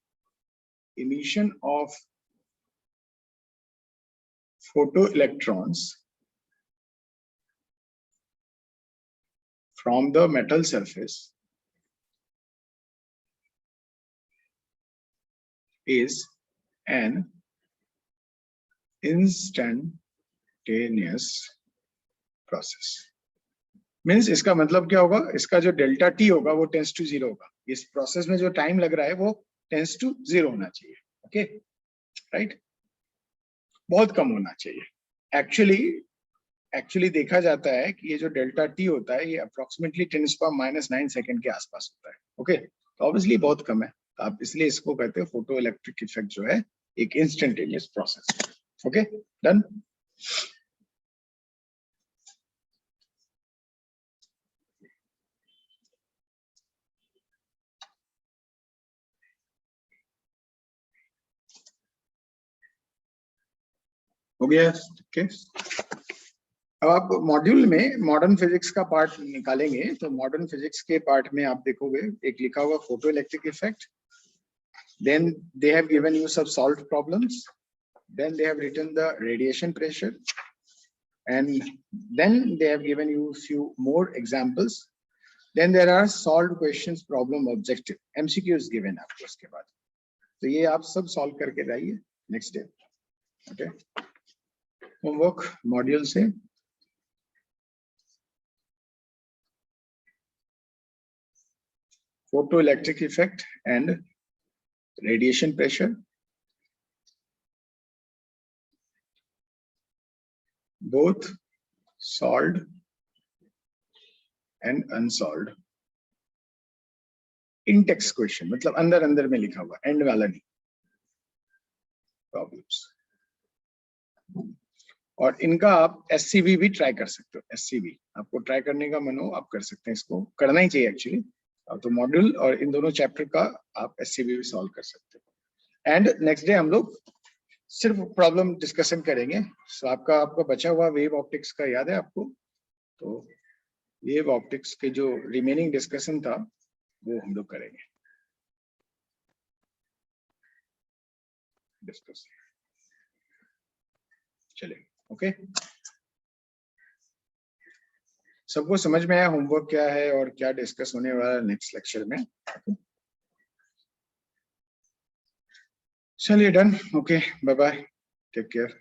emission of photoelectrons from the metal surface is an instantaneous process. Means इसका मतलब क्या होगा, इसका जो डेल्टा टी होगा वो टेंस टू 0 होगा। इस प्रोसेस में जो टाइम लग रहा है वो टेंस टू 0 होना चाहिए, ओके राइट, बहुत कम होना चाहिए। एक्चुअली देखा जाता है कि ये जो डेल्टा टी होता है ये अप्रोक्सीमेटली 10⁻⁹ सेकंड के आसपास होता है, ओके। तो ऑब्वियसली बहुत कम है, तो आप इसलिए इसको कहते हैं फोटो इलेक्ट्रिक इफेक्ट जो है एक इंस्टेंटेनियस प्रोसेस, ओके डन। हो गया, ओके। अब आप मॉड्यूल में मॉडर्न फिजिक्स का पार्ट निकालेंगे, तो मॉडर्न फिजिक्स के पार्ट में आप देखोगे एक लिखा हुआ photo electric effect, then they have given you some solved problems, then they have written the radiation pressure, and then they have given you few more examples, then there are solved questions, problem, objective, MCQs given आपको उसके बाद। तो ये आप सब solve करके जाइए next day, okay. Homework module से photoelectric effect and radiation pressure, both solved and unsolved in text question, मतलब अंदर अंदर में लिखा हुआ, एंड वाला नहीं, प्रॉब्लम्स। और इनका आप SCV भी ट्राई कर सकते हो, SCV आपको ट्राई करने का मन हो आप कर सकते हैं, इसको करना ही चाहिए एक्चुअली। तो मॉड्यूल और इन दोनों चैप्टर का आप SCV भी सॉल्व कर सकते हो। एंड नेक्स्ट डे हम लोग सिर्फ प्रॉब्लम डिस्कशन करेंगे। सो आपका बचा हुआ वेव ऑप्टिक्स का याद है आपको, तो वेव ऑप्टिक्स के जो रिमेनिंग डिस्कशन था वो हम लोग करेंगे, डिस्कस। चलिए, ओके। सबको समझ में आया होमवर्क क्या है और क्या डिस्कस होने वाला है नेक्स्ट लेक्चर में? चलिए done, okay, bye bye, take care.